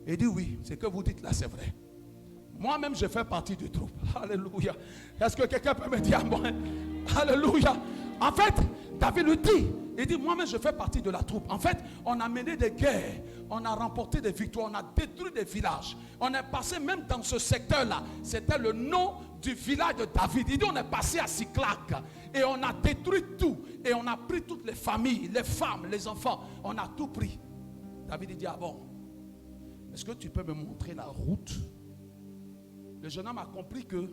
Il dit, oui, ce que vous dites là, c'est vrai. Moi-même, je fais partie du troupe. Alléluia. Est-ce que quelqu'un peut me dire moi? Alléluia. En fait, David lui dit, il dit, moi-même je fais partie de la troupe. En fait, on a mené des guerres, on a remporté des victoires, on a détruit des villages. On est passé même dans ce secteur-là. C'était le nom du village de David. Il dit, on est passé à Siclac et on a détruit tout. Et on a pris toutes les familles, les femmes, les enfants. On a tout pris. David dit, ah bon, est-ce que tu peux me montrer la route? Le jeune homme a compris que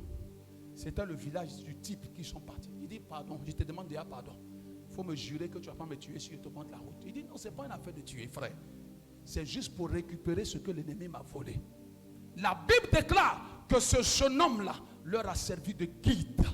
c'était le village du type qui sont partis. Il dit, pardon, je te demande déjà pardon. Il faut me jurer que tu ne vas pas me tuer si je te montre la route. Il dit, non, ce n'est pas une affaire de tuer, frère. C'est juste pour récupérer ce que l'ennemi m'a volé. La Bible déclare que ce jeune homme-là leur a servi de guide.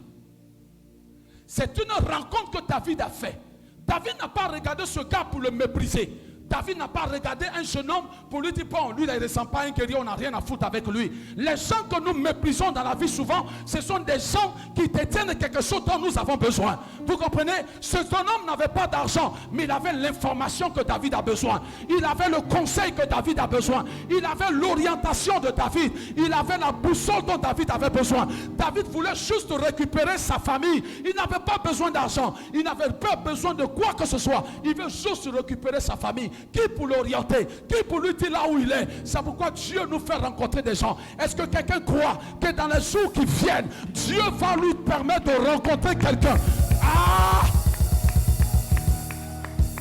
C'est une rencontre que David a fait. David n'a pas regardé ce gars pour le mépriser. David n'a pas regardé un jeune homme pour lui dire, bon, lui, il ne ressent pas un guerrier, on n'a rien à foutre avec lui. Les gens que nous méprisons dans la vie souvent, ce sont des gens qui détiennent quelque chose dont nous avons besoin. Vous comprenez? Ce jeune homme n'avait pas d'argent, mais il avait l'information que David a besoin. Il avait le conseil que David a besoin. Il avait l'orientation de David. Il avait la boussole dont David avait besoin. David voulait juste récupérer sa famille. Il n'avait pas besoin d'argent. Il n'avait pas besoin de quoi que ce soit. Il veut juste récupérer sa famille. Qui pour l'orienter? Qui pour lui dire là où il est? C'est pourquoi Dieu nous fait rencontrer des gens. Est-ce que quelqu'un croit que dans les jours qui viennent, Dieu va lui permettre de rencontrer quelqu'un? Ah!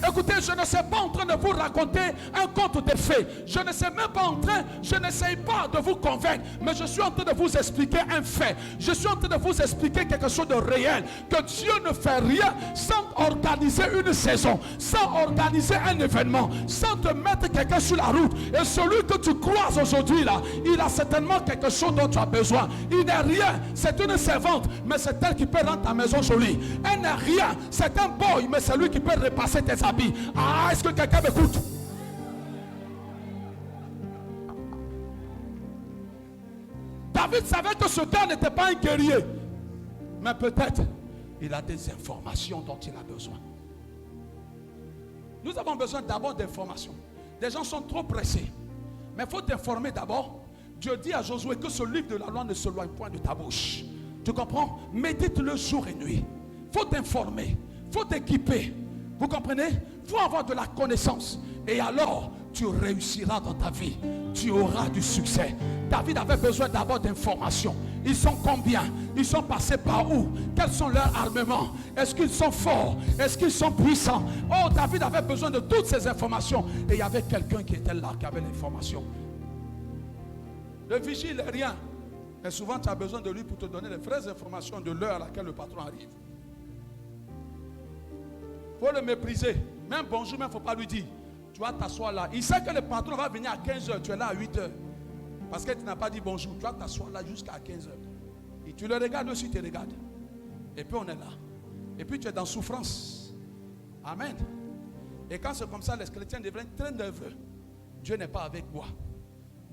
Écoutez, je ne suis pas en train de vous raconter un conte de fées. Je ne suis même pas en train, je n'essaye pas de vous convaincre, mais je suis en train de vous expliquer un fait. Je suis en train de vous expliquer quelque chose de réel. Que Dieu ne fait rien sans organiser une saison, sans organiser un événement, sans te mettre quelqu'un sur la route. Et celui que tu croises aujourd'hui là, il a certainement quelque chose dont tu as besoin. Il n'est rien, c'est une servante, mais c'est elle qui peut rendre ta maison jolie. Elle n'est rien, c'est un boy, mais c'est lui qui peut repasser tes habits. Ah, est-ce que quelqu'un m'écoute? David savait que ce gars n'était pas un guerrier, mais peut-être il a des informations dont il a besoin. Nous avons besoin d'abord d'informations. Des gens sont trop pressés, mais il faut t'informer d'abord. Dieu dit à Josué que ce livre de la loi ne s'éloigne point de ta bouche. Tu comprends? Médite-le jour et nuit. Il faut t'informer, il faut t'équiper. Vous comprenez? Il faut avoir de la connaissance. Et alors, tu réussiras dans ta vie. Tu auras du succès. David avait besoin d'abord d'informations. Ils sont combien? Ils sont passés par où? Quels sont leurs armements? Est-ce qu'ils sont forts? Est-ce qu'ils sont puissants? Oh, David avait besoin de toutes ces informations. Et il y avait quelqu'un qui était là, qui avait l'information. Le vigile n'est rien. Mais souvent, tu as besoin de lui pour te donner les vraies informations de l'heure à laquelle le patron arrive. Il faut le mépriser. Même bonjour, il ne faut pas lui dire. Tu vas t'asseoir là. Il sait que le patron va venir à 15h. Tu es là à 8h. Parce que tu n'as pas dit bonjour. Tu vas t'asseoir là jusqu'à 15h. Et tu le regardes aussi, tu te regardes. Et puis on est là. Et puis tu es dans souffrance. Amen. Et quand c'est comme ça, les chrétiens deviennent très nerveux. Dieu n'est pas avec moi.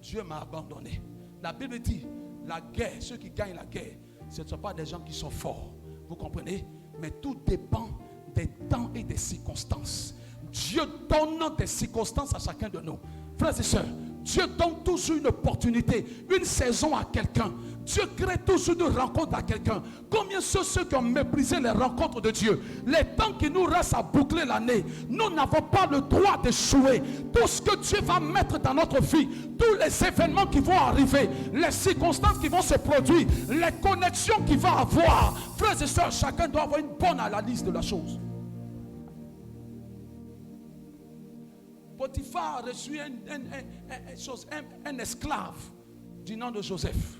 Dieu m'a abandonné. La Bible dit, la guerre, ceux qui gagnent la guerre, ce ne sont pas des gens qui sont forts. Vous comprenez? Mais tout dépend des temps et des circonstances. Dieu donne des circonstances à chacun de nous. Frères et sœurs, Dieu donne toujours une opportunité, une saison à quelqu'un. Dieu crée toujours une rencontre à quelqu'un. Combien sont ceux qui ont méprisé les rencontres de Dieu? Les temps qui nous restent à boucler l'année, nous n'avons pas le droit d'échouer. Tout ce que Dieu va mettre dans notre vie, tous les événements qui vont arriver, les circonstances qui vont se produire, les connexions qu'il va avoir. Frères et sœurs, chacun doit avoir une bonne analyse de la chose. Potiphar a reçu un esclave du nom de Joseph.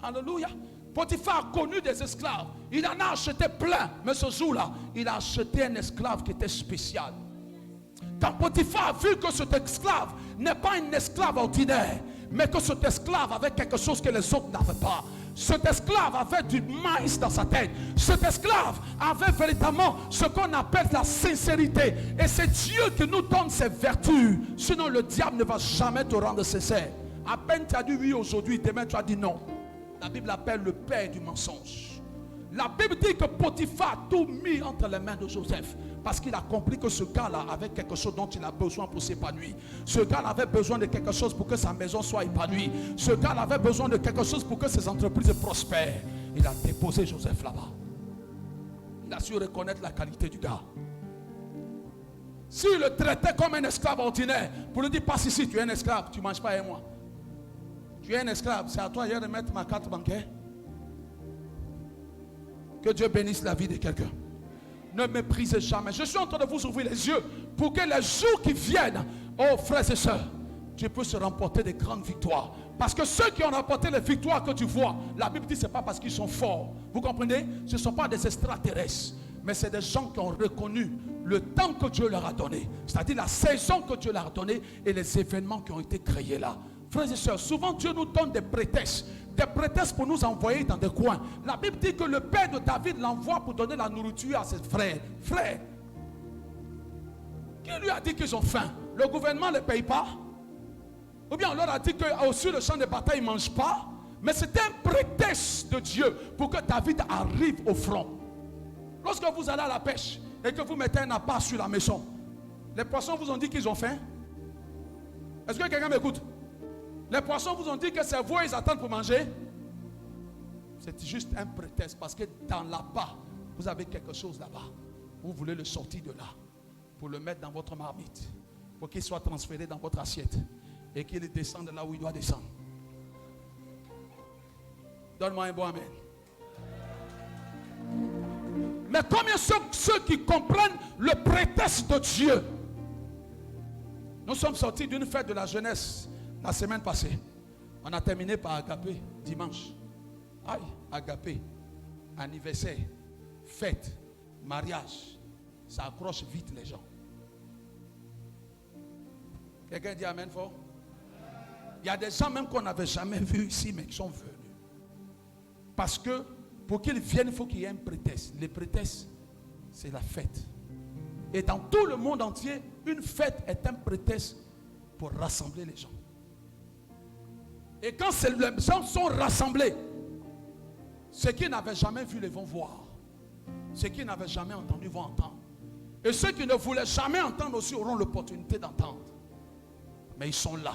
Alléluia. Potiphar a connu des esclaves. Il en a acheté plein. Mais ce jour-là, il a acheté un esclave qui était spécial. Quand Potiphar a vu que cet esclave n'est pas un esclave ordinaire, mais que cet esclave avait quelque chose que les autres n'avaient pas. Cet esclave avait du maïs dans sa tête. Cet esclave avait véritablement ce qu'on appelle la sincérité. Et c'est Dieu qui nous donne ces vertus. Sinon le diable ne va jamais te rendre sincère. À peine tu as dit oui aujourd'hui, demain tu as dit non. La Bible appelle le père du mensonge. La Bible dit que Potiphar a tout mis entre les mains de Joseph. Parce qu'il a compris que ce gars-là avait quelque chose dont il a besoin pour s'épanouir. Ce gars-là avait besoin de quelque chose pour que sa maison soit épanouie. Ce gars-là avait besoin de quelque chose pour que ses entreprises prospèrent. Il a déposé Joseph là-bas. Il a su reconnaître la qualité du gars. S'il le traitait comme un esclave ordinaire, pour lui dire passe ici, tu es un esclave, tu ne manges pas avec moi. Tu es un esclave, c'est à toi hier de mettre ma carte bancaire. Que Dieu bénisse la vie de quelqu'un. Ne méprisez jamais. Je suis en train de vous ouvrir les yeux pour que les jours qui viennent, oh frères et sœurs, tu peux se remporter des grandes victoires. Parce que ceux qui ont remporté les victoires que tu vois, la Bible dit que ce n'est pas parce qu'ils sont forts. Vous comprenez? Ce ne sont pas des extraterrestres, mais c'est des gens qui ont reconnu le temps que Dieu leur a donné. C'est-à-dire la saison que Dieu leur a donnée et les événements qui ont été créés là. Frères et sœurs, souvent Dieu nous donne des prétextes pour nous envoyer dans des coins. La Bible dit que le père de David l'envoie pour donner la nourriture à ses frères. Frères, Qui lui a dit qu'ils ont faim? Le gouvernement ne les paye pas? Ou bien on leur a dit qu'au sur le champ de bataille, ils ne mangent pas? Mais c'était un prétexte de Dieu pour que David arrive au front. Lorsque vous allez à la pêche et que vous mettez un appât sur la maison, les poissons vous ont dit qu'ils ont faim? Est-ce que quelqu'un m'écoute? Les poissons vous ont dit que c'est vous, ils attendent pour manger? C'est juste un prétexte parce que dans l'appât, vous avez quelque chose là-bas. Vous voulez le sortir de là pour le mettre dans votre marmite, pour qu'il soit transféré dans votre assiette et qu'il descende là où il doit descendre. Donne-moi un bon amen. Mais combien sont ceux qui comprennent le prétexte de Dieu? Nous sommes sortis d'une fête de la jeunesse la semaine passée. On a terminé par Agapé dimanche. Aïe, Agapé, anniversaire, fête, mariage. Ça accroche vite les gens. Quelqu'un dit amen fort? Il y a des gens même qu'on n'avait jamais vus ici, mais qui sont venus. Parce que pour qu'ils viennent, il faut qu'il y ait un prétexte. Le prétexte, c'est la fête. Et dans tout le monde entier, une fête est un prétexte pour rassembler les gens. Et quand les gens sont rassemblés, ceux qui n'avaient jamais vu les vont voir. Ceux qui n'avaient jamais entendu vont entendre. Et ceux qui ne voulaient jamais entendre aussi auront l'opportunité d'entendre. Mais ils sont là.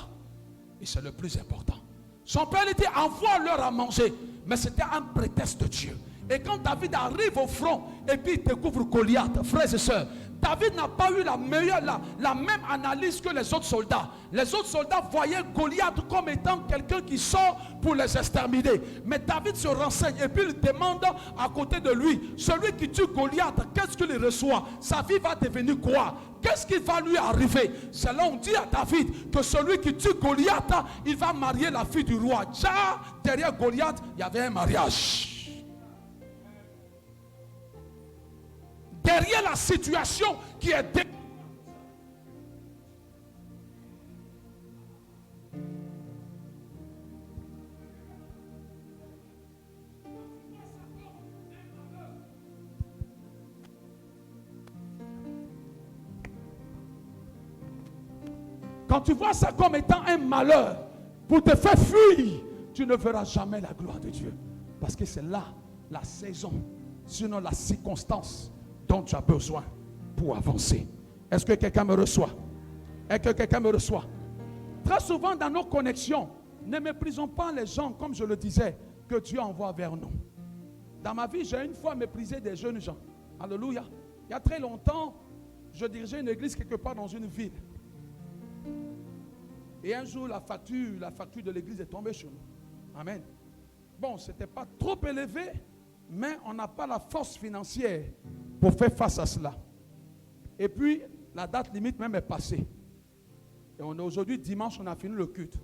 Et c'est le plus important. Son père lui dit, envoie-leur à manger. Mais c'était un prétexte de Dieu. Et quand David arrive au front, et puis il découvre Goliath, frères et sœurs, David n'a pas eu la même analyse que les autres soldats. Les autres soldats voyaient Goliath comme étant quelqu'un qui sort pour les exterminer. Mais David se renseigne et puis il demande à côté de lui, celui qui tue Goliath, qu'est-ce qu'il reçoit? Sa vie va devenir quoi? Qu'est-ce qui va lui arriver? C'est là on dit à David que celui qui tue Goliath, il va marier la fille du roi. Déjà, derrière Goliath, il y avait un mariage. Derrière la situation qui est quand tu vois ça comme étant un malheur pour te faire fuir, tu ne verras jamais la gloire de Dieu. Parce que c'est là la saison, sinon la circonstance dont tu as besoin pour avancer. Est-ce que quelqu'un me reçoit? Est-ce que quelqu'un me reçoit? Très souvent dans nos connexions, ne méprisons pas les gens, comme je le disais, que Dieu envoie vers nous. Dans ma vie, j'ai une fois méprisé des jeunes gens. Alléluia. Il y a très longtemps, je dirigeais une église quelque part dans une ville. Et un jour, la facture de l'église est tombée sur nous. Amen. Bon, ce n'était pas trop élevé, mais on n'a pas la force financière pour faire face à cela. Et puis, la date limite même est passée. Et on est aujourd'hui, dimanche, on a fini le culte.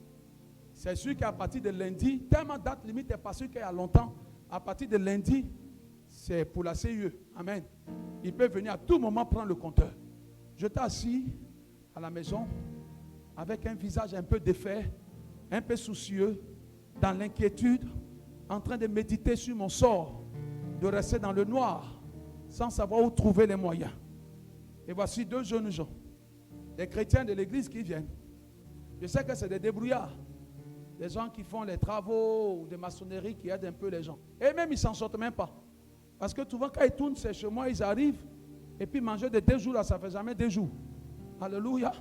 C'est sûr qu'à partir de lundi, tellement date limite est passée qu'il y a longtemps, à partir de lundi, c'est pour la CIE. Amen. Il peut venir à tout moment prendre le compteur. J'étais assis à la maison, avec un visage un peu défait, un peu soucieux, dans l'inquiétude, en train de méditer sur mon sort, de rester dans le noir, sans savoir où trouver les moyens. Et voici deux jeunes gens, des chrétiens de l'église qui viennent. Je sais que c'est des débrouillards, des gens qui font les travaux de maçonnerie, qui aident un peu les gens. Et même ils ne s'en sortent même pas. Parce que souvent quand ils tournent, c'est chez moi, ils arrivent, et puis manger de 2 jours, là, ça ne fait jamais 2 jours. Alléluia.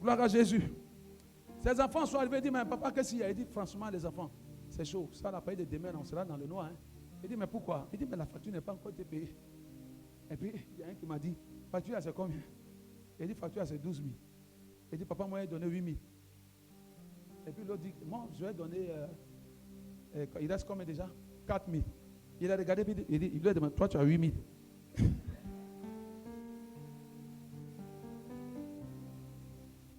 Gloire à Jésus. Ces enfants sont arrivés et disent, mais papa, qu'est-ce qu'il y a? Il dit, franchement, les enfants, c'est chaud. Ça, la paye de demain, on sera dans le noir. Hein. Il dit, mais pourquoi? Il dit, mais la facture n'est pas encore été payée. Et puis, il y a un qui m'a dit, facture, c'est combien? Il dit, facture, c'est 12 000. Il dit, papa, moi, il a donné 8 000. Et puis l'autre dit, moi, je vais donner, il reste combien déjà? 4 000. Il a regardé, puis il dit, il lui a demandé, toi, tu as 8 000.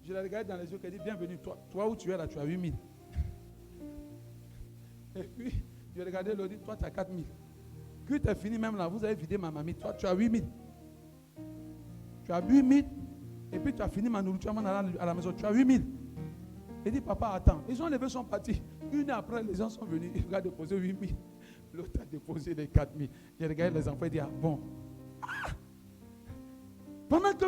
Je l'ai regardé dans les yeux, il dit, bienvenue, toi où tu es là, tu as 8 000. Et puis, je regardais l'autre, toi tu as 4 000. Quand tu as fini même là, vous avez vidé ma mamie, toi tu as 8 000. Tu as 8 000, et puis tu as fini ma nourriture à la maison, tu as 8 000. Il dit, papa, attends. Ils ont levé, sont partis. Une heure après, les gens sont venus, il a déposé 8 000. L'autre a déposé les 4 000. J'ai regardé les enfants et dit, ah bon. Ah! Pendant que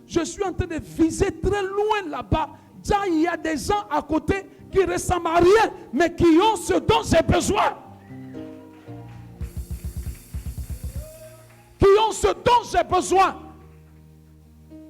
je suis en train de viser très loin là-bas, déjà il y a des gens à côté qui ne ressemblent à rien, mais qui ont ce dont j'ai besoin. Qui ont ce dont j'ai besoin.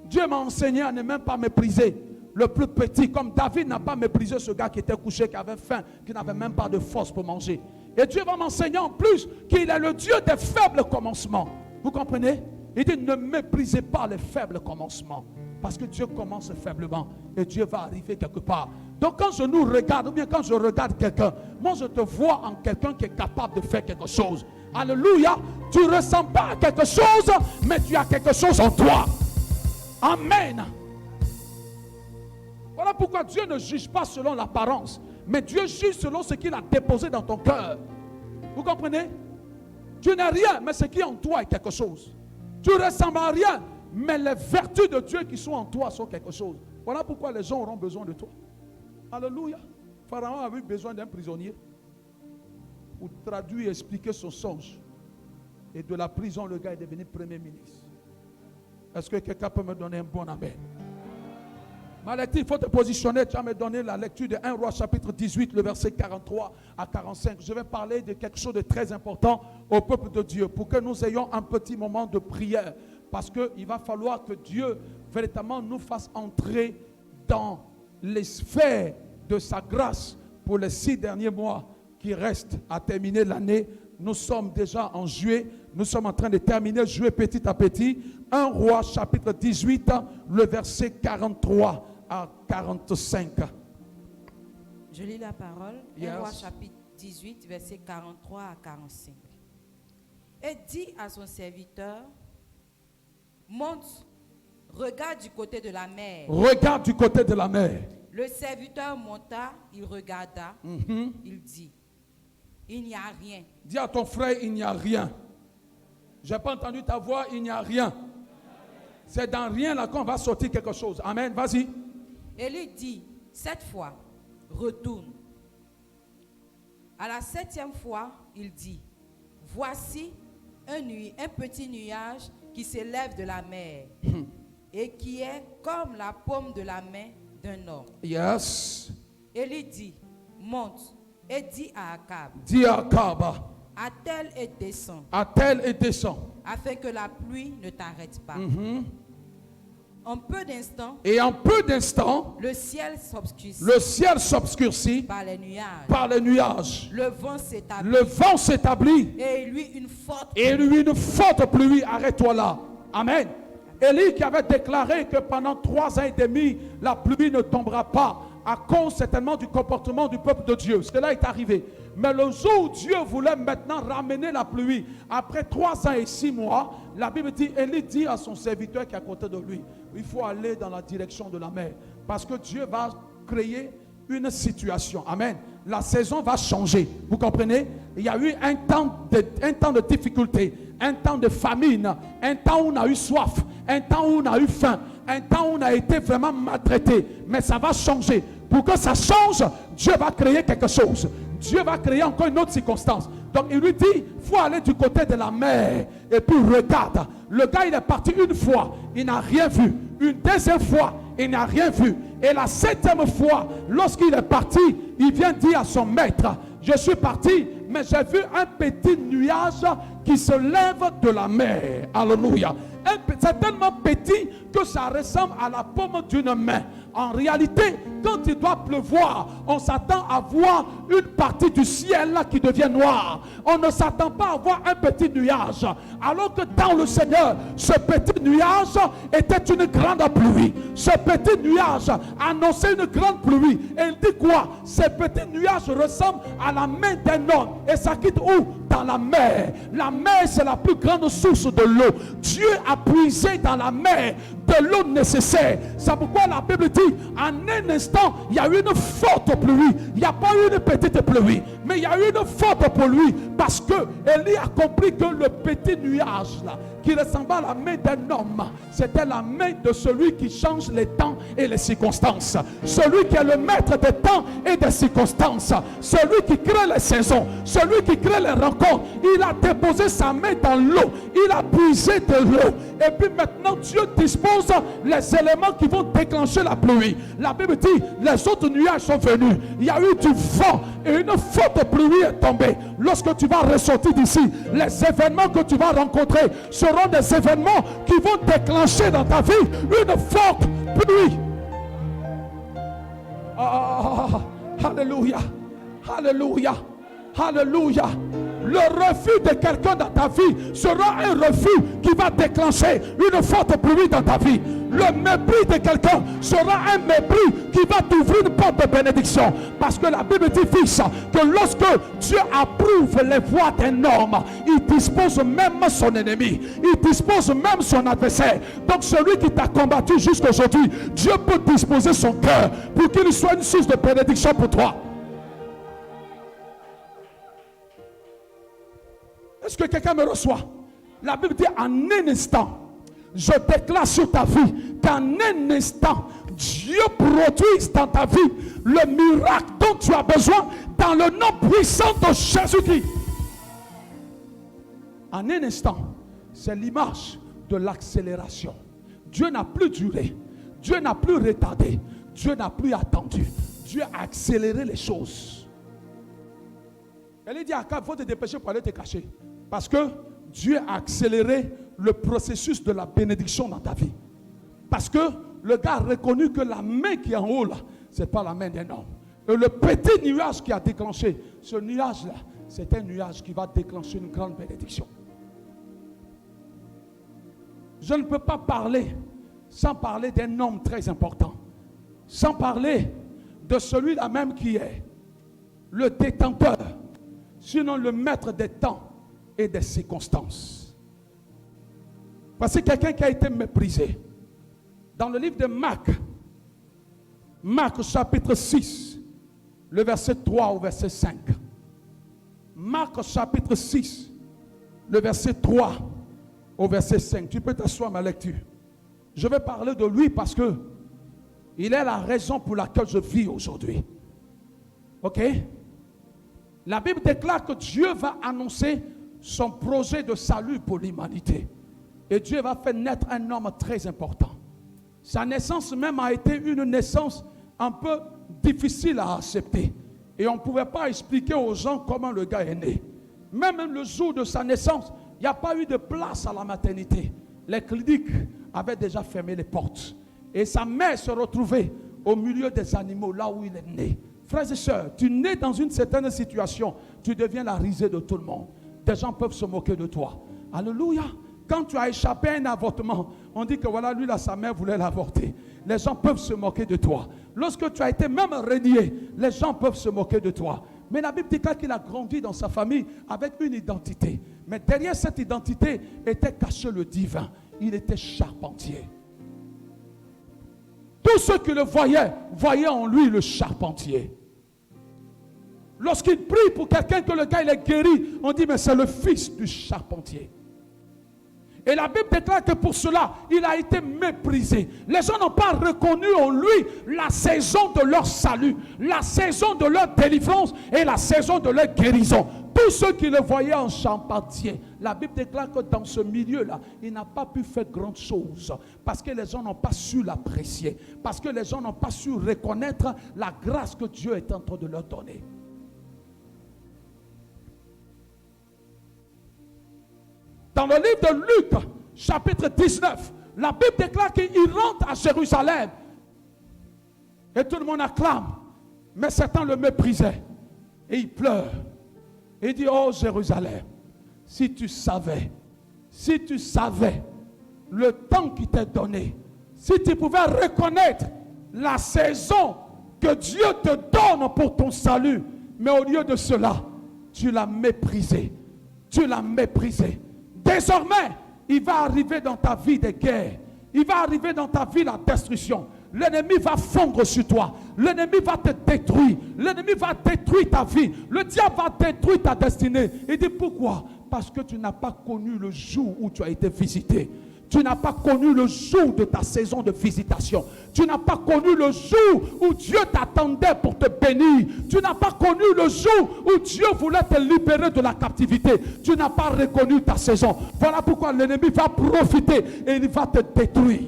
Dieu m'a enseigné à ne même pas mépriser le plus petit, comme David n'a pas méprisé ce gars qui était couché, qui avait faim, qui n'avait même pas de force pour manger. Et Dieu va m'enseigner en plus qu'il est le Dieu des faibles commencements. Vous comprenez? Il dit ne méprisez pas les faibles commencements. Parce que Dieu commence faiblement et Dieu va arriver quelque part. Donc quand je nous regarde, ou bien quand je regarde quelqu'un, moi je te vois en quelqu'un qui est capable de faire quelque chose. Alléluia. Tu ne ressembles pas à quelque chose, mais tu as quelque chose en toi. Amen. Voilà pourquoi Dieu ne juge pas selon l'apparence, mais Dieu juge selon ce qu'il a déposé dans ton cœur. Vous comprenez? Tu n'es rien, mais ce qui est en toi est quelque chose. Tu ne ressembles à rien, mais les vertus de Dieu qui sont en toi sont quelque chose. Voilà pourquoi les gens auront besoin de toi. Alléluia. Pharaon a eu besoin d'un prisonnier pour traduire et expliquer son songe. Et de la prison, le gars est devenu premier ministre. Est-ce que quelqu'un peut me donner un bon amen? Ma lecture, il faut te positionner. Tu vas me donner la lecture de 1 Roi chapitre 18, le verset 43 à 45. Je vais parler de quelque chose de très important au peuple de Dieu pour que nous ayons un petit moment de prière. Parce qu'il va falloir que Dieu véritablement nous fasse entrer dans les sphères de sa grâce pour les 6 derniers mois qui restent à terminer l'année. Nous sommes déjà en juillet. Nous sommes en train de terminer juillet petit à petit. 1 Roi chapitre 18, le verset 43 à 45. Je lis la parole. Yes. 1 Roi chapitre 18, verset 43 à 45. Et dit à son serviteur, monte, regarde du côté de la mer. Regarde du côté de la mer. Le serviteur monta, il regarda, il dit, il n'y a rien. Dis à ton frère, il n'y a rien. Je n'ai pas entendu ta voix, il n'y a rien. C'est dans rien là qu'on va sortir quelque chose. Amen, vas-y. Et lui dit, 7 fois, retourne. À la 7e fois, il dit, voici un petit nuage qui s'élève de la mer et qui est comme la paume de la main d'un homme. Yes. Et lui dit, monte et dis à Akab. Dis à Akab. Attelle et descends. Attelle et descends. Afin que la pluie ne t'arrête pas. En peu d'instants. Et en peu d'instants. Le ciel s'obscurcit. Le ciel s'obscurcit. Par les nuages. Par les nuages. Le vent s'établit. Le vent s'établit. Et lui une forte. Et lui une forte pluie. Arrête-toi là. Amen. Élie qui avait déclaré que pendant 3 ans et demi, la pluie ne tombera pas à cause certainement du comportement du peuple de Dieu. Cela est arrivé. Mais le jour où Dieu voulait maintenant ramener la pluie, après 3 ans et 6 mois, la Bible dit, Élie dit à son serviteur qui est à côté de lui, il faut aller dans la direction de la mer. Parce que Dieu va créer une situation. Amen. La saison va changer. Vous comprenez? Il y a eu un temps de difficulté, un temps de famine, un temps où on a eu soif, un temps où on a eu faim, un temps où on a été vraiment maltraité. Mais ça va changer. Pour que ça change, Dieu va créer quelque chose. Dieu va créer encore une autre circonstance. Donc il lui dit, il faut aller du côté de la mer. Et puis regarde, le gars il est parti une fois, il n'a rien vu. Une deuxième fois, il n'a rien vu. Et la 7e fois, lorsqu'il est parti, il vient dire à son maître, je suis parti, mais j'ai vu un petit nuage qui se lève de la mer. Alléluia. C'est tellement petit que ça ressemble à la paume d'une main. En réalité, quand il doit pleuvoir, on s'attend à voir une partie du ciel là qui devient noire. On ne s'attend pas à voir un petit nuage. Alors que dans le Seigneur, ce petit nuage était une grande pluie. Ce petit nuage annonçait une grande pluie. Et il dit quoi? Ce petit nuage ressemble à la main d'un homme. Et ça quitte où? Dans la mer. La mer, c'est la plus grande source de l'eau. Dieu a puisé dans la mer de l'eau nécessaire. C'est pourquoi la Bible dit, en un instant, il y a eu une forte pluie. Il n'y a pas eu une petite pluie, mais il y a eu une forte pluie. Parce que Élie a compris que le petit nuage là, qui ressemblait à la main d'un homme, c'était la main de celui qui change les temps et les circonstances. Celui qui est le maître des temps et des circonstances. Celui qui crée les saisons. Celui qui crée les rencontres. Il a déposé sa main dans l'eau. Il a puisé de l'eau. Et puis maintenant, Dieu dispose les éléments qui vont déclencher la pluie. La Bible dit, les autres nuages sont venus. Il y a eu du vent et une forte pluie est tombée. Lorsque tu vas ressortir d'ici, les événements que tu vas rencontrer seront des événements qui vont déclencher dans ta vie une forte pluie. Alléluia. Alléluia. Alléluia. Le refus de quelqu'un dans ta vie sera un refus qui va déclencher une forte pluie dans ta vie. Le mépris de quelqu'un sera un mépris qui va t'ouvrir une porte de bénédiction. Parce que la Bible dit, fils, que lorsque Dieu approuve les voies d'un homme, il dispose même son ennemi. Il dispose même son adversaire. Donc celui qui t'a combattu jusqu'à aujourd'hui, Dieu peut disposer son cœur pour qu'il soit une source de bénédiction pour toi. Est-ce que quelqu'un me reçoit? La Bible dit, en un instant, je déclare sur ta vie qu'en un instant, Dieu produise dans ta vie le miracle dont tu as besoin dans le nom puissant de Jésus-Christ. En un instant, c'est l'image de l'accélération. Dieu n'a plus duré, Dieu n'a plus retardé, Dieu n'a plus attendu. Dieu a accéléré les choses. Elle dit à Akab, il faut te dépêcher pour aller te cacher. Parce que Dieu a accéléré le processus de la bénédiction dans ta vie. Parce que le gars a reconnu que la main qui est en haut là, ce n'est pas la main d'un homme. Et le petit nuage qui a déclenché, ce nuage là, c'est un nuage qui va déclencher une grande bénédiction. Je ne peux pas parler sans parler d'un homme très important. Sans parler de celui-là même qui est le détenteur, sinon le maître des temps et des circonstances. Voici quelqu'un qui a été méprisé. Dans le livre de Marc, Marc chapitre 6, le verset 3 au verset 5. Marc chapitre 6, le verset 3 au verset 5. Tu peux t'asseoir ma lecture. Je vais parler de lui parce que il est la raison pour laquelle je vis aujourd'hui. Ok? La Bible déclare que Dieu va annoncer son projet de salut pour l'humanité. Et Dieu va faire naître un homme très important. Sa naissance même a été une naissance un peu difficile à accepter. Et on ne pouvait pas expliquer aux gens comment le gars est né. Même le jour de sa naissance, il n'y a pas eu de place à la maternité. Les cliniques avaient déjà fermé les portes. Et sa mère se retrouvait au milieu des animaux, là où il est né. Frères et sœurs, tu nais dans une certaine situation, tu deviens la risée de tout le monde. Des gens peuvent se moquer de toi. Alléluia. Quand tu as échappé à un avortement, on dit que voilà, lui là, sa mère voulait l'avorter. Les gens peuvent se moquer de toi. Lorsque tu as été même renié, les gens peuvent se moquer de toi. Mais la Bible déclare qu'il a grandi dans sa famille avec une identité. Mais derrière cette identité était caché le divin. Il était charpentier. Tous ceux qui le voyaient en lui le charpentier. Lorsqu'il prie pour quelqu'un que le gars il est guéri, on dit mais c'est le fils du charpentier. Et la Bible déclare que pour cela, il a été méprisé. Les gens n'ont pas reconnu en lui la saison de leur salut, la saison de leur délivrance et la saison de leur guérison. Tous ceux qui le voyaient en charpentier, la Bible déclare que dans ce milieu-là, il n'a pas pu faire grand chose parce que les gens n'ont pas su l'apprécier, parce que les gens n'ont pas su reconnaître la grâce que Dieu est en train de leur donner. Dans le livre de Luc, chapitre 19, la Bible déclare qu'il rentre à Jérusalem. Et tout le monde acclame. Mais Satan le méprisait. Et il pleure. Et il dit, oh Jérusalem, si tu savais le temps qui t'est donné, si tu pouvais reconnaître la saison que Dieu te donne pour ton salut, mais au lieu de cela, tu l'as méprisé. Tu l'as méprisé. Désormais, il va arriver dans ta vie des guerres. Il va arriver dans ta vie la destruction. L'ennemi va fondre sur toi. L'ennemi va te détruire. L'ennemi va détruire ta vie. Le diable va détruire ta destinée. Il dit pourquoi? Parce que tu n'as pas connu le jour où tu as été visité. Tu n'as pas connu le jour de ta saison de visitation. Tu n'as pas connu le jour où Dieu t'attendait pour te bénir. Tu n'as pas connu le jour où Dieu voulait te libérer de la captivité. Tu n'as pas reconnu ta saison. Voilà pourquoi l'ennemi va profiter et il va te détruire.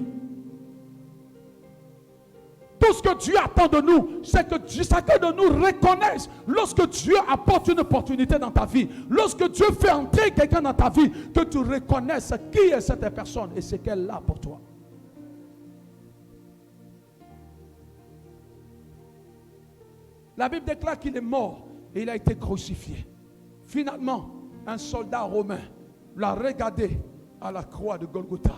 Tout ce que Dieu attend de nous, c'est que chacun de nous reconnaisse lorsque Dieu apporte une opportunité dans ta vie, lorsque Dieu fait entrer quelqu'un dans ta vie, que tu reconnaisses qui est cette personne et ce qu'elle a pour toi. La Bible déclare qu'il est mort et il a été crucifié. Finalement, un soldat romain l'a regardé à la croix de Golgotha.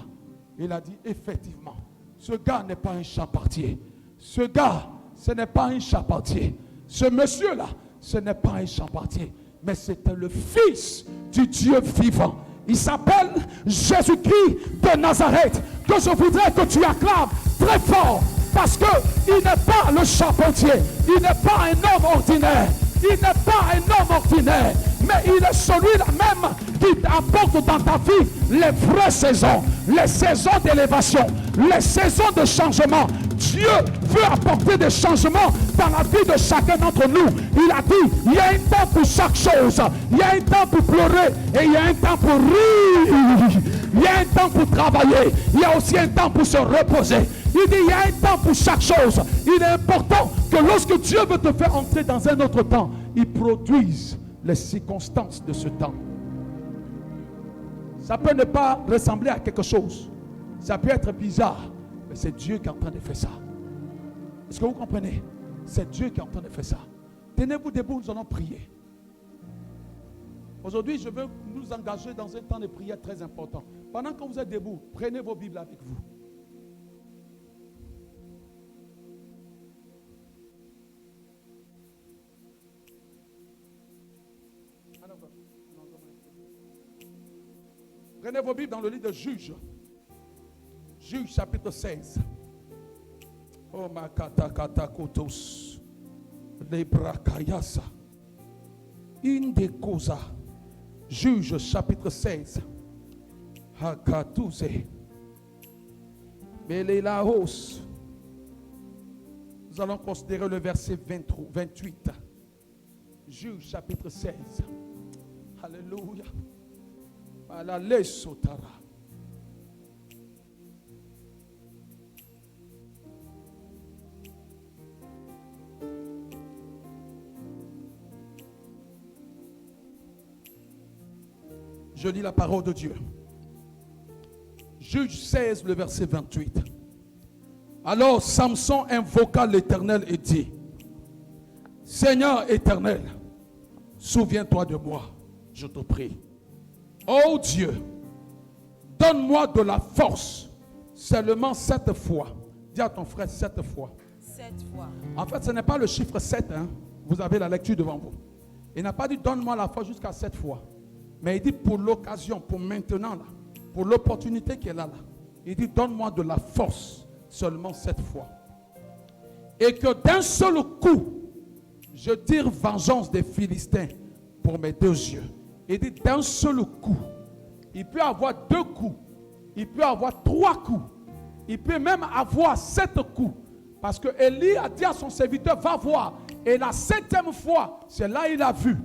Il a dit, effectivement, ce gars n'est pas un charpentier. Ce gars, ce n'est pas un charpentier. Ce monsieur-là, ce n'est pas un charpentier. Mais c'était le Fils du Dieu vivant. Il s'appelle Jésus-Christ de Nazareth. Que je voudrais que tu acclames très fort. Parce qu'il n'est pas le charpentier. Il n'est pas un homme ordinaire. Il n'est pas un homme ordinaire. Mais il est celui-là même qui apporte dans ta vie les vraies saisons. Les saisons d'élévation. Les saisons de changement. Dieu veut apporter des changements dans la vie de chacun d'entre nous. Il a dit, il y a un temps pour chaque chose. Il y a un temps pour pleurer et il y a un temps pour rire. Il y a un temps pour travailler. Il y a aussi un temps pour se reposer. Il dit, il y a un temps pour chaque chose. Il est important que lorsque Dieu veut te faire entrer dans un autre temps, il produise les circonstances de ce temps. Ça peut ne pas ressembler à quelque chose. Ça peut être bizarre. Mais c'est Dieu qui est en train de faire ça. Est-ce que vous comprenez? C'est Dieu qui est en train de faire ça. Tenez-vous debout, nous allons prier. Aujourd'hui, je veux nous engager dans un temps de prière très important. Pendant que vous êtes debout, prenez vos Bibles avec vous. Prenez vos Bibles dans le livre de Juges. Juges chapitre 16. Oh makata kata kotos. Lebrakayasa. Inde kosa. Juges chapitre 16. Hakatuse. Belelaos. Nous allons considérer le verset 28. Juges chapitre 16. Alléluia. Alale sotara. Je lis la parole de Dieu. Juge 16, le verset 28. Alors Samson invoqua l'Éternel et dit, Seigneur éternel, souviens-toi de moi, je te prie. Oh Dieu, donne-moi de la force, seulement 7 fois. Dis à ton frère 7 fois. 7 fois. En fait, ce n'est pas le chiffre 7. Vous avez la lecture devant vous. Il n'a pas dit donne-moi la force jusqu'à 7 fois. Mais il dit pour l'occasion, pour maintenant, là, pour l'opportunité qu'elle a là. Il dit donne-moi de la force seulement 7 fois. Et que d'un seul coup, je tire vengeance des Philistins pour mes 2 yeux. Il dit d'un seul coup. Il peut avoir 2 coups. Il peut avoir 3 coups. Il peut même avoir 7 coups. Parce que Élie a dit à son serviteur, va voir. Et la 7e fois, c'est là il a vu.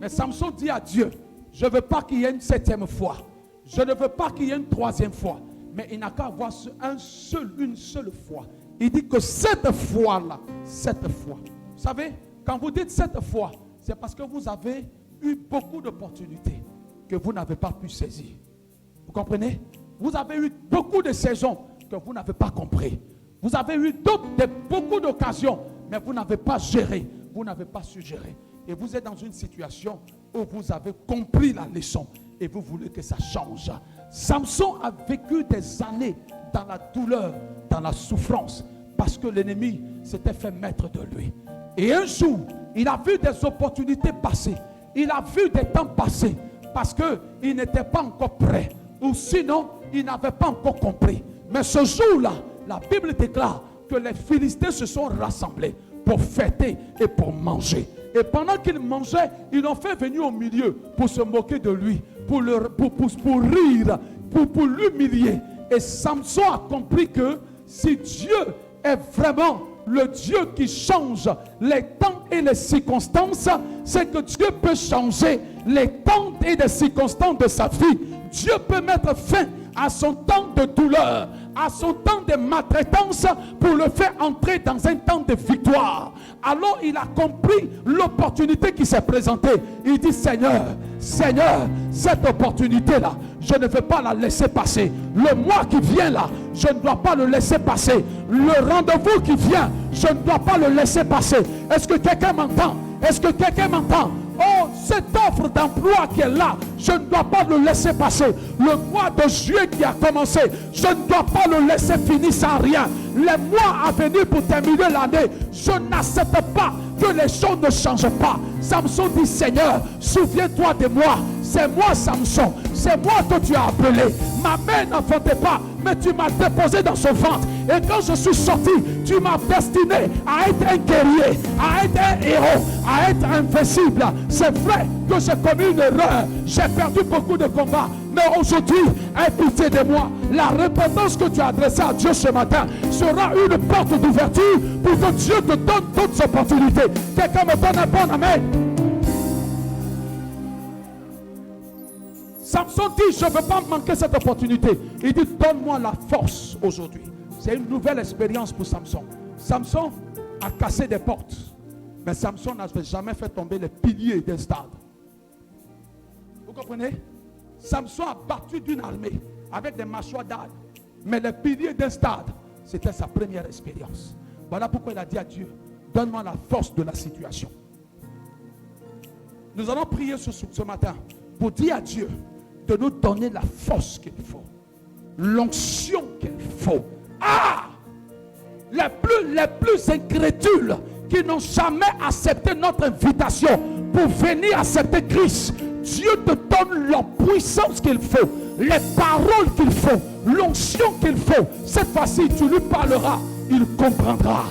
Mais Samson dit à Dieu, je ne veux pas qu'il y ait une 7e fois. Je ne veux pas qu'il y ait une 3e fois. Mais il n'a qu'à avoir une seule fois. Il dit que cette fois-là, 7 fois. Vous savez, quand vous dites 7 fois, c'est parce que vous avez eu beaucoup d'opportunités que vous n'avez pas pu saisir. Vous comprenez? Vous avez eu beaucoup de saisons que vous n'avez pas compris. Vous avez eu beaucoup d'occasions, mais vous n'avez pas géré. Vous n'avez pas su gérer. Et vous êtes dans une situation où vous avez compris la leçon et vous voulez que ça change. Samson a vécu des années dans la douleur, dans la souffrance, parce que l'ennemi s'était fait maître de lui. Et un jour, il a vu des opportunités passer. Il a vu des temps passer parce qu'il n'était pas encore prêt. Ou sinon, il n'avait pas encore compris. Mais ce jour-là, la Bible déclare que les Philistins se sont rassemblés pour fêter et pour manger. Et pendant qu'ils mangeaient, ils l'ont fait venir au milieu pour se moquer de lui, pour rire, pour l'humilier. Et Samson a compris que si Dieu est vraiment le Dieu qui change les temps et les circonstances, c'est que Dieu peut changer les temps et les circonstances de sa vie. Dieu peut mettre fin à son temps de douleur, à son temps de maltraitance, pour le faire entrer dans un temps de victoire. Alors il a compris l'opportunité qui s'est présentée. Il dit, Seigneur, cette opportunité-là, je ne vais pas la laisser passer. Le mois qui vient là, je ne dois pas le laisser passer. Le rendez-vous qui vient, je ne dois pas le laisser passer. Est-ce que quelqu'un m'entend? Est-ce que quelqu'un m'entend? Oh, cette offre d'emploi qui est là, je ne dois pas le laisser passer. Le mois de juillet qui a commencé, je ne dois pas le laisser finir sans rien. Les mois à venir pour terminer l'année, je n'accepte pas que les choses ne changent pas. Samson dit, Seigneur, souviens-toi de moi. C'est moi, Samson. C'est moi que tu as appelé. Ma mère n'enfantait pas, mais tu m'as déposé dans son ventre. Et quand je suis sorti, tu m'as destiné à être un guerrier, à être un héros, à être invincible. C'est vrai que j'ai commis une erreur. J'ai perdu beaucoup de combats. Mais aujourd'hui, aie pitié de moi. La repentance que tu as adressée à Dieu ce matin sera une porte d'ouverture pour que Dieu te donne d'autres opportunités. Quelqu'un me donne un bon amen. Samson dit, je ne veux pas manquer cette opportunité. Il dit, donne-moi la force aujourd'hui. C'est une nouvelle expérience pour Samson. Samson a cassé des portes. Mais Samson n'avait jamais fait tomber les piliers d'un stade. Vous comprenez? Samson a battu d'une armée avec des mâchoires d'âne. Mais les piliers d'un stade, c'était sa première expérience. Voilà pourquoi il a dit à Dieu, donne-moi la force de la situation. Nous allons prier ce matin pour dire à Dieu de nous donner la force qu'il faut, l'onction qu'il faut. Les plus incrédules qui n'ont jamais accepté notre invitation pour venir accepter Christ, Dieu te donne la puissance qu'il faut, les paroles qu'il faut, l'onction qu'il faut. Cette fois-ci, tu lui parleras, il comprendra.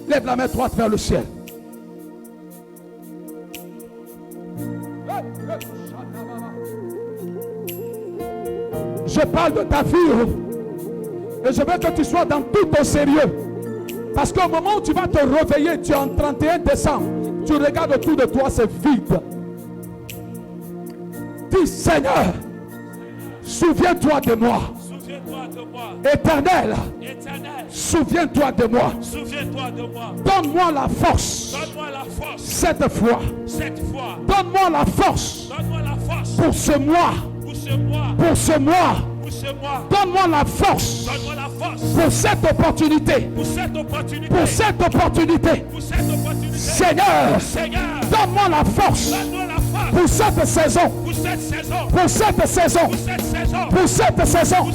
Lève la main droite vers le ciel. Je parle de ta vie et je veux que tu sois dans tout ton sérieux. Parce qu'au moment où tu vas te réveiller, tu es en 31 décembre, tu regardes autour de toi, c'est vide. Dis, Seigneur, souviens-toi de moi. Éternel, souviens-toi de moi. Donne-moi la force. Cette fois. Donne-moi la force. Pour ce mois. Pour ce mois. Donne-moi la force. Pour cette opportunité. Pour cette opportunité. Seigneur, donne-moi la force. Pour cette saison. Pour cette saison. Pour cette saison.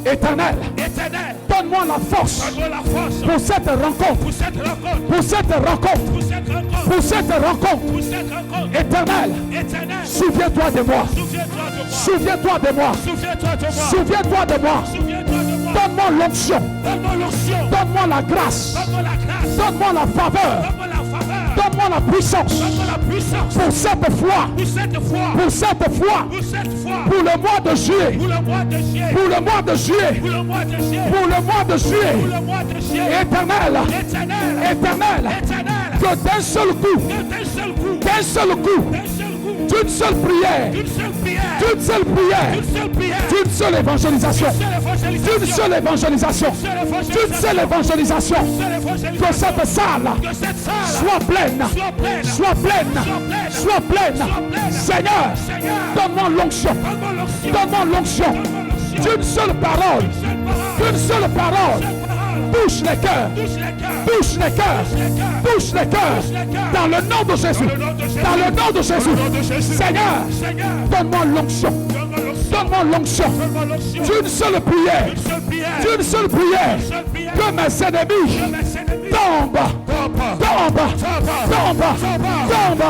Éternel, donne-moi la force. Pour cette rencontre. Pour cette rencontre. Pour cette rencontre. Éternel, souviens-toi de moi. Souviens-toi de moi. Souviens-toi de moi. Donne-moi l'onction. Donne-moi la grâce. Donne-moi la faveur. Donne-moi la puissance. Pour cette fois. Pour cette fois. Pour le mois de juillet. Pour le mois de juillet. Pour le mois de juillet. Éternel. Éternel. Que d'un seul coup. D'un seul coup. D'une seule prière. D'une seule prière. D'une seule évangélisation. D'une seule évangélisation. D'une seule évangélisation. Que cette salle soit pleine. Soit pleine. Soit pleine. Seigneur, donne-moi l'onction. Donne-moi l'onction. D'une seule parole. D'une seule parole. Touche les cœurs. Touche les cœurs. Touche les cœurs. Dans le nom de Jésus. Dans le nom de Jésus. Seigneur, donne-moi l'onction. Donne-moi l'onction. D'une seule prière. D'une seule prière. Que mes ennemis tombent. Tombent. Tombent. Tombent.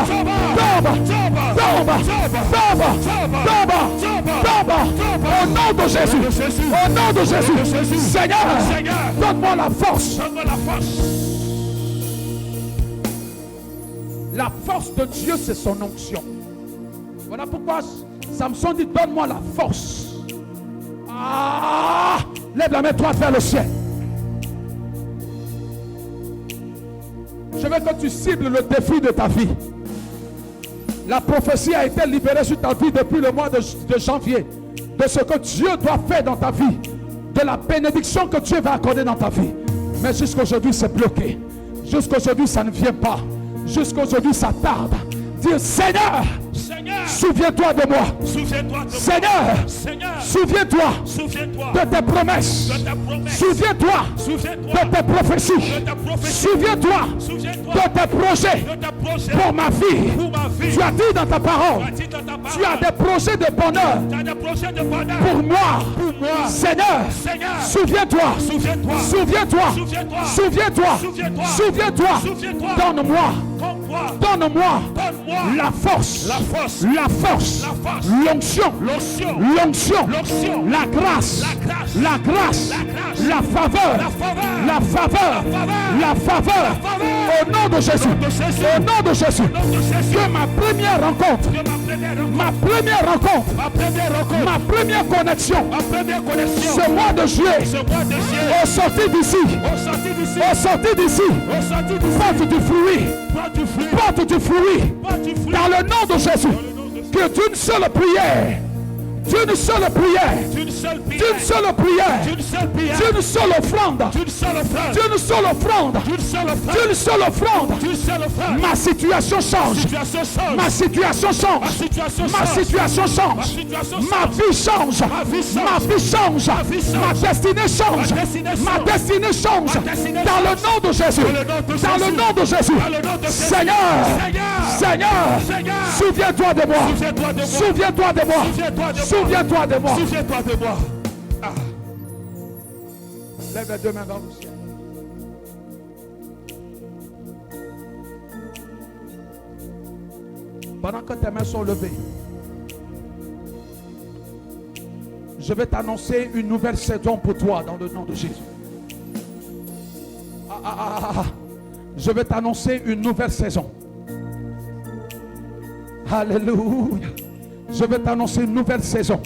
Tombent. Au nom de Jésus. Au nom de Jésus. Seigneur, donne-moi la force. La force de Dieu, c'est son onction. Voilà pourquoi Samson dit, donne-moi la force. Ah, lève la main droite vers le ciel. Je veux que tu cibles le défi de ta vie. La prophétie a été libérée sur ta vie depuis le mois de janvier. De ce que Dieu doit faire dans ta vie. De la bénédiction que Dieu va accorder dans ta vie. Mais jusqu'aujourd'hui, c'est bloqué. Jusqu'aujourd'hui, ça ne vient pas. Jusqu'aujourd'hui, ça tarde. Dis, Seigneur, souviens-toi de moi. Seigneur, souviens-toi de tes promesses. Souviens-toi de tes prophéties. Souviens-toi de tes projets pour ma vie. Tu as dit dans ta parole, tu as des projets de bonheur pour moi. Seigneur, souviens-toi. Souviens-toi. Donne-moi la force, l'onction, la grâce, la faveur, au nom de Jésus, que ma première rencontre, ma première connexion, ce mois de juillet, au sorti d'ici, porte du fruit, dans le nom de Jésus, que d'une seule prière, d'une seule offrande, ma situation change, ma vie change, ma destinée change, dans le nom de Jésus, Seigneur, souviens-toi de moi. Ah. Lève les deux mains vers le ciel. Pendant que tes mains sont levées, je vais t'annoncer une nouvelle saison pour toi dans le nom de Jésus. Je vais t'annoncer une nouvelle saison. Alléluia. Je vais t'annoncer une nouvelle saison.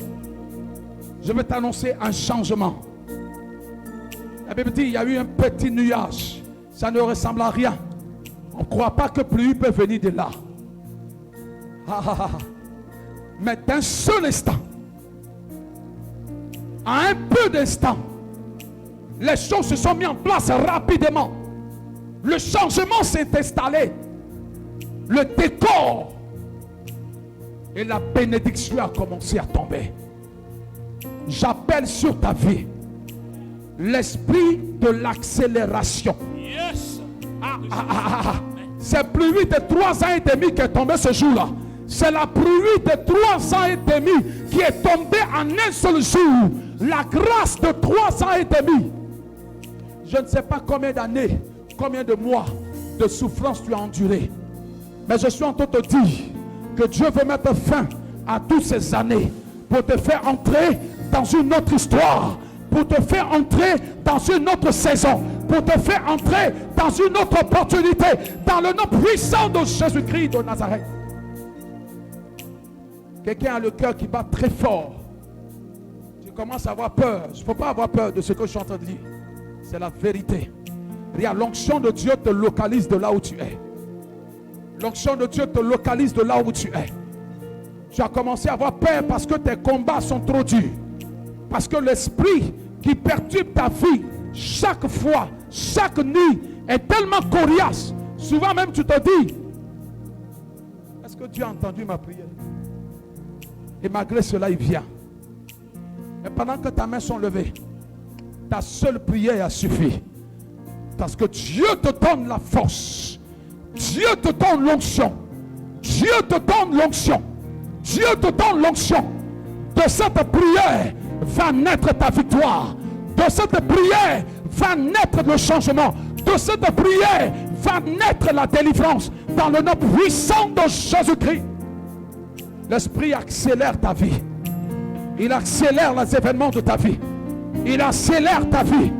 Je vais t'annoncer un changement. La Bible dit, il y a eu un petit nuage. Ça ne ressemble à rien. On ne croit pas que pluie peut venir de là. Mais d'un seul instant, à un peu d'instant, les choses se sont mises en place rapidement. Le changement s'est installé. Le décor et la bénédiction a commencé à tomber. J'appelle sur ta vie l'esprit de l'accélération. Yes. C'est pluie de 3 ans et demi qui est tombée ce jour-là. C'est la pluie de 3 ans et demi qui est tombée en un seul jour. La grâce de 3 ans et demi. Je ne sais pas combien d'années, combien de mois de souffrance tu as enduré. Mais je suis en train de te dire que Dieu veut mettre fin à toutes ces années pour te faire entrer dans une autre histoire, pour te faire entrer dans une autre saison, pour te faire entrer dans une autre opportunité, dans le nom puissant de Jésus-Christ de Nazareth. Quelqu'un a le cœur qui bat très fort. Tu commences à avoir peur. Il ne faut pas avoir peur de ce que je suis en train de dire. C'est la vérité. L'onction de Dieu te localise de là où tu es. L'onction de Dieu te localise de là où tu es. Tu as commencé à avoir peur parce que tes combats sont trop durs. Parce que l'esprit qui perturbe ta vie chaque fois, chaque nuit est tellement coriace. Souvent même tu te dis, est-ce que Dieu a entendu ma prière? Et malgré cela il vient. Et pendant que tes mains sont levées, ta seule prière a suffi. Parce que Dieu te donne la force. Dieu te donne l'onction. Dieu te donne l'onction. Dieu te donne l'onction. De cette prière va naître ta victoire. De cette prière va naître le changement. De cette prière va naître la délivrance. Dans le nom puissant de Jésus-Christ. L'Esprit accélère ta vie. Il accélère les événements de ta vie. Il accélère ta vie.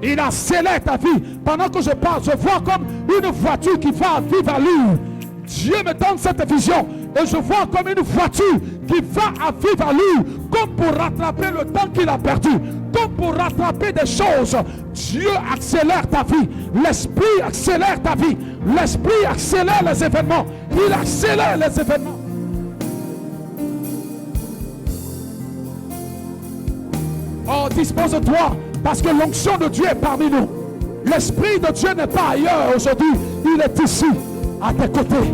Il accélère ta vie. Pendant que je parle, je vois comme une voiture qui va à vive allure. Dieu me donne cette vision. Et je vois comme une voiture qui va à vivre à lui, comme pour rattraper le temps qu'il a perdu, comme pour rattraper des choses. Dieu accélère ta vie. L'Esprit accélère ta vie. L'Esprit accélère les événements. Il accélère les événements. Oh, dispose-toi, parce que l'onction de Dieu est parmi nous. L'Esprit de Dieu n'est pas ailleurs aujourd'hui. Il est ici, à tes côtés.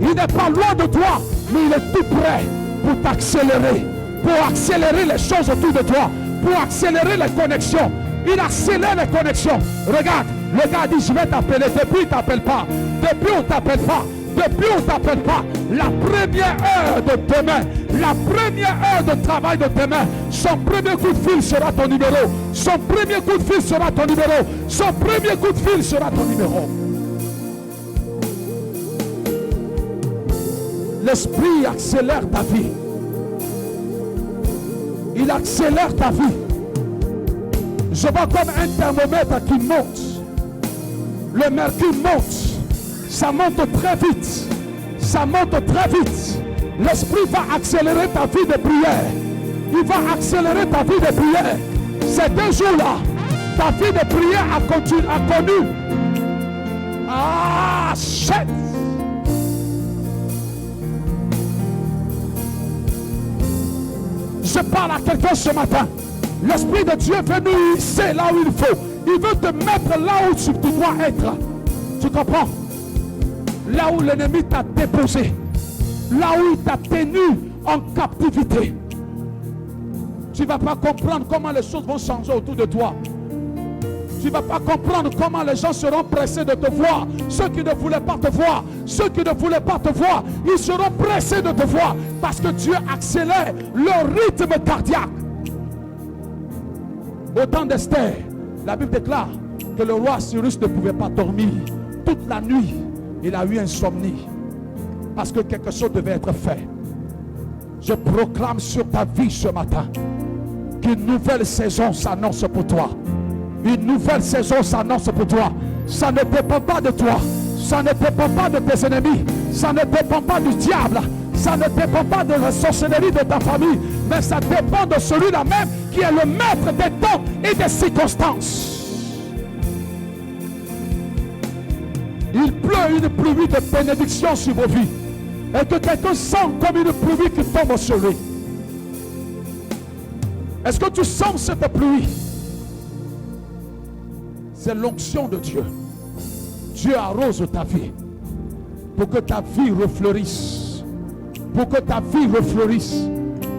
Il n'est pas loin de toi, mais il est tout près pour t'accélérer, pour accélérer les choses autour de toi, pour accélérer les connexions. Il accélère les connexions. Regarde, le gars dit, je vais t'appeler. Depuis, il ne t'appelle pas. Depuis, on ne t'appelle pas. Depuis, on ne t'appelle pas. La première heure de demain, la première heure de travail de demain, son premier coup de fil sera ton numéro. Son premier coup de fil sera ton numéro. Son premier coup de fil sera ton numéro. L'Esprit accélère ta vie. Il accélère ta vie. Je vois comme un thermomètre qui monte. Le mercure monte. Ça monte très vite. Ça monte très vite. L'Esprit va accélérer ta vie de prière. Il va accélérer ta vie de prière. Ces 2 jours-là, ta vie de prière a connu. Ah, shit! Je parle à quelqu'un ce matin. L'Esprit de Dieu veut nous hisser là où il faut. Il veut te mettre là où tu dois être. Tu comprends? Là où l'ennemi t'a déposé. Là où il t'a tenu en captivité. Tu ne vas pas comprendre comment les choses vont changer autour de toi. Tu ne vas pas comprendre comment les gens seront pressés de te voir. Ceux qui ne voulaient pas te voir, ceux qui ne voulaient pas te voir, ils seront pressés de te voir parce que Dieu accélère leur rythme cardiaque. Au temps d'Esther, la Bible déclare que le roi Cyrus ne pouvait pas dormir. Toute la nuit, il a eu insomnie parce que quelque chose devait être fait. Je proclame sur ta vie ce matin qu'une nouvelle saison s'annonce pour toi. Une nouvelle saison s'annonce pour toi. Ça ne dépend pas de toi. Ça ne dépend pas de tes ennemis. Ça ne dépend pas du diable. Ça ne dépend pas de la sorcellerie de ta famille. Mais ça dépend de celui-là même qui est le maître des temps et des circonstances. Il pleut une pluie de bénédiction sur vos vies. Et que quelqu'un sent comme une pluie qui tombe sur lui. Est-ce que tu sens cette pluie? C'est l'onction de Dieu. Dieu arrose ta vie pour que ta vie refleurisse. Pour que ta vie refleurisse.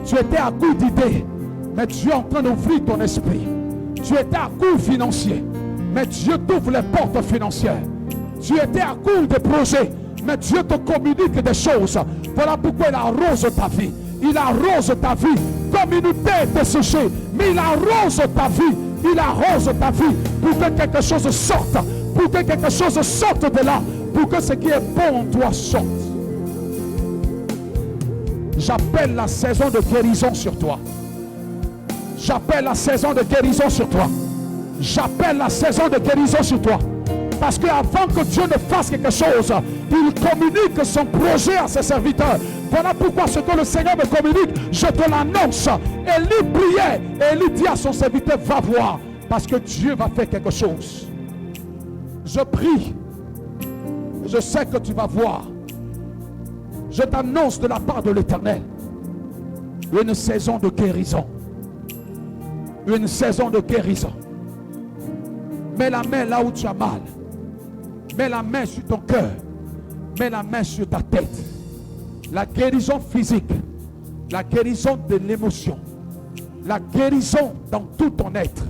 Tu étais à court d'idées, mais Dieu est en train d'ouvrir ton esprit. Tu étais à court financier, mais Dieu t'ouvre les portes financières. Tu étais à court de projets, mais Dieu te communique des choses. Voilà pourquoi il arrose ta vie. Il arrose ta vie comme une terre desséchée, mais il arrose ta vie. Il arrose ta vie pour que quelque chose sorte, pour que quelque chose sorte de là, pour que ce qui est bon en toi sorte. J'appelle la saison de guérison sur toi. J'appelle la saison de guérison sur toi. J'appelle la saison de guérison sur toi. Parce qu'avant que Dieu ne fasse quelque chose, il communique son projet à ses serviteurs. Voilà pourquoi ce que le Seigneur me communique, je te l'annonce. Élie priait et Élie dit à son serviteur, va voir, parce que Dieu va faire quelque chose. Je prie, je sais que tu vas voir. Je t'annonce de la part de l'Éternel une saison de guérison. Une saison de guérison. Mets la main là où tu as mal. Mets la main sur ton cœur. Mets la main sur ta tête. La guérison physique. La guérison de l'émotion. La guérison dans tout ton être.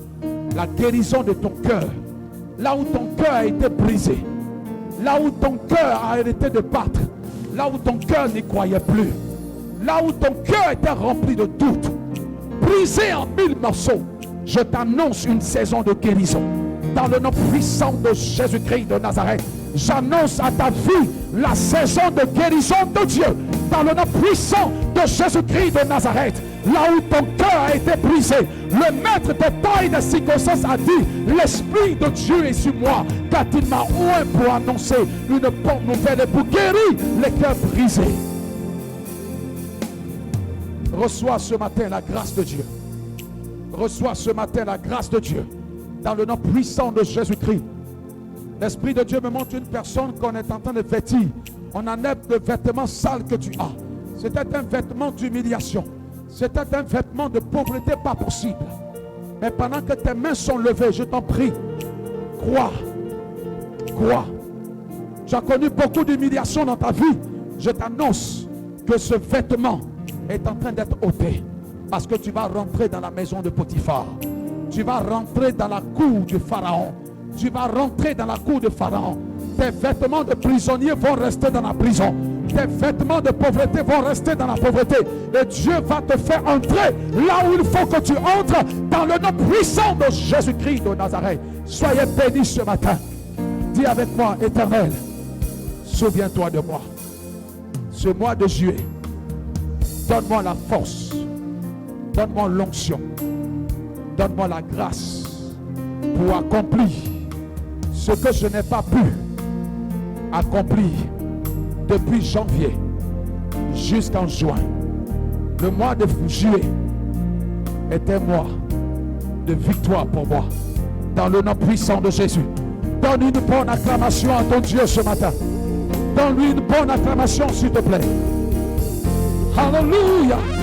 La guérison de ton cœur. Là où ton cœur a été brisé. Là où ton cœur a arrêté de battre. Là où ton cœur n'y croyait plus. Là où ton cœur était rempli de doutes. Brisé en 1000 morceaux. Je t'annonce une saison de guérison. Dans le nom puissant de Jésus-Christ de Nazareth, j'annonce à ta vie la saison de guérison de Dieu. Dans le nom puissant de Jésus-Christ de Nazareth, là où ton cœur a été brisé, le maître des temps et des circonstances a dit, l'Esprit de Dieu est sur moi, car il m'a oint pour annoncer une bonne nouvelle et pour guérir les cœurs brisés. Reçois ce matin la grâce de Dieu. Reçois ce matin la grâce de Dieu. Dans le nom puissant de Jésus-Christ. L'Esprit de Dieu me montre une personne qu'on est en train de vêtir. On enlève le vêtement sale que tu as. C'était un vêtement d'humiliation. C'était un vêtement de pauvreté pas possible. Mais pendant que tes mains sont levées, je t'en prie, crois. Crois. Tu as connu beaucoup d'humiliation dans ta vie. Je t'annonce que ce vêtement est en train d'être ôté. Parce que tu vas rentrer dans la maison de Potiphar. Tu vas rentrer dans la cour de Pharaon. Tu vas rentrer dans la cour de Pharaon. Tes vêtements de prisonnier vont rester dans la prison. Tes vêtements de pauvreté vont rester dans la pauvreté. Et Dieu va te faire entrer là où il faut que tu entres, dans le nom puissant de Jésus-Christ de Nazareth. Soyez bénis ce matin. Dis avec moi, Éternel, souviens-toi de moi. Ce mois de juillet, donne-moi la force. Donne-moi l'onction. Donne-moi la grâce pour accomplir ce que je n'ai pas pu accomplir depuis janvier jusqu'en juin. Le mois de juillet est un mois de victoire pour moi. Dans le nom puissant de Jésus. Donne une bonne acclamation à ton Dieu ce matin. Donne-lui une bonne acclamation s'il te plaît. Alléluia.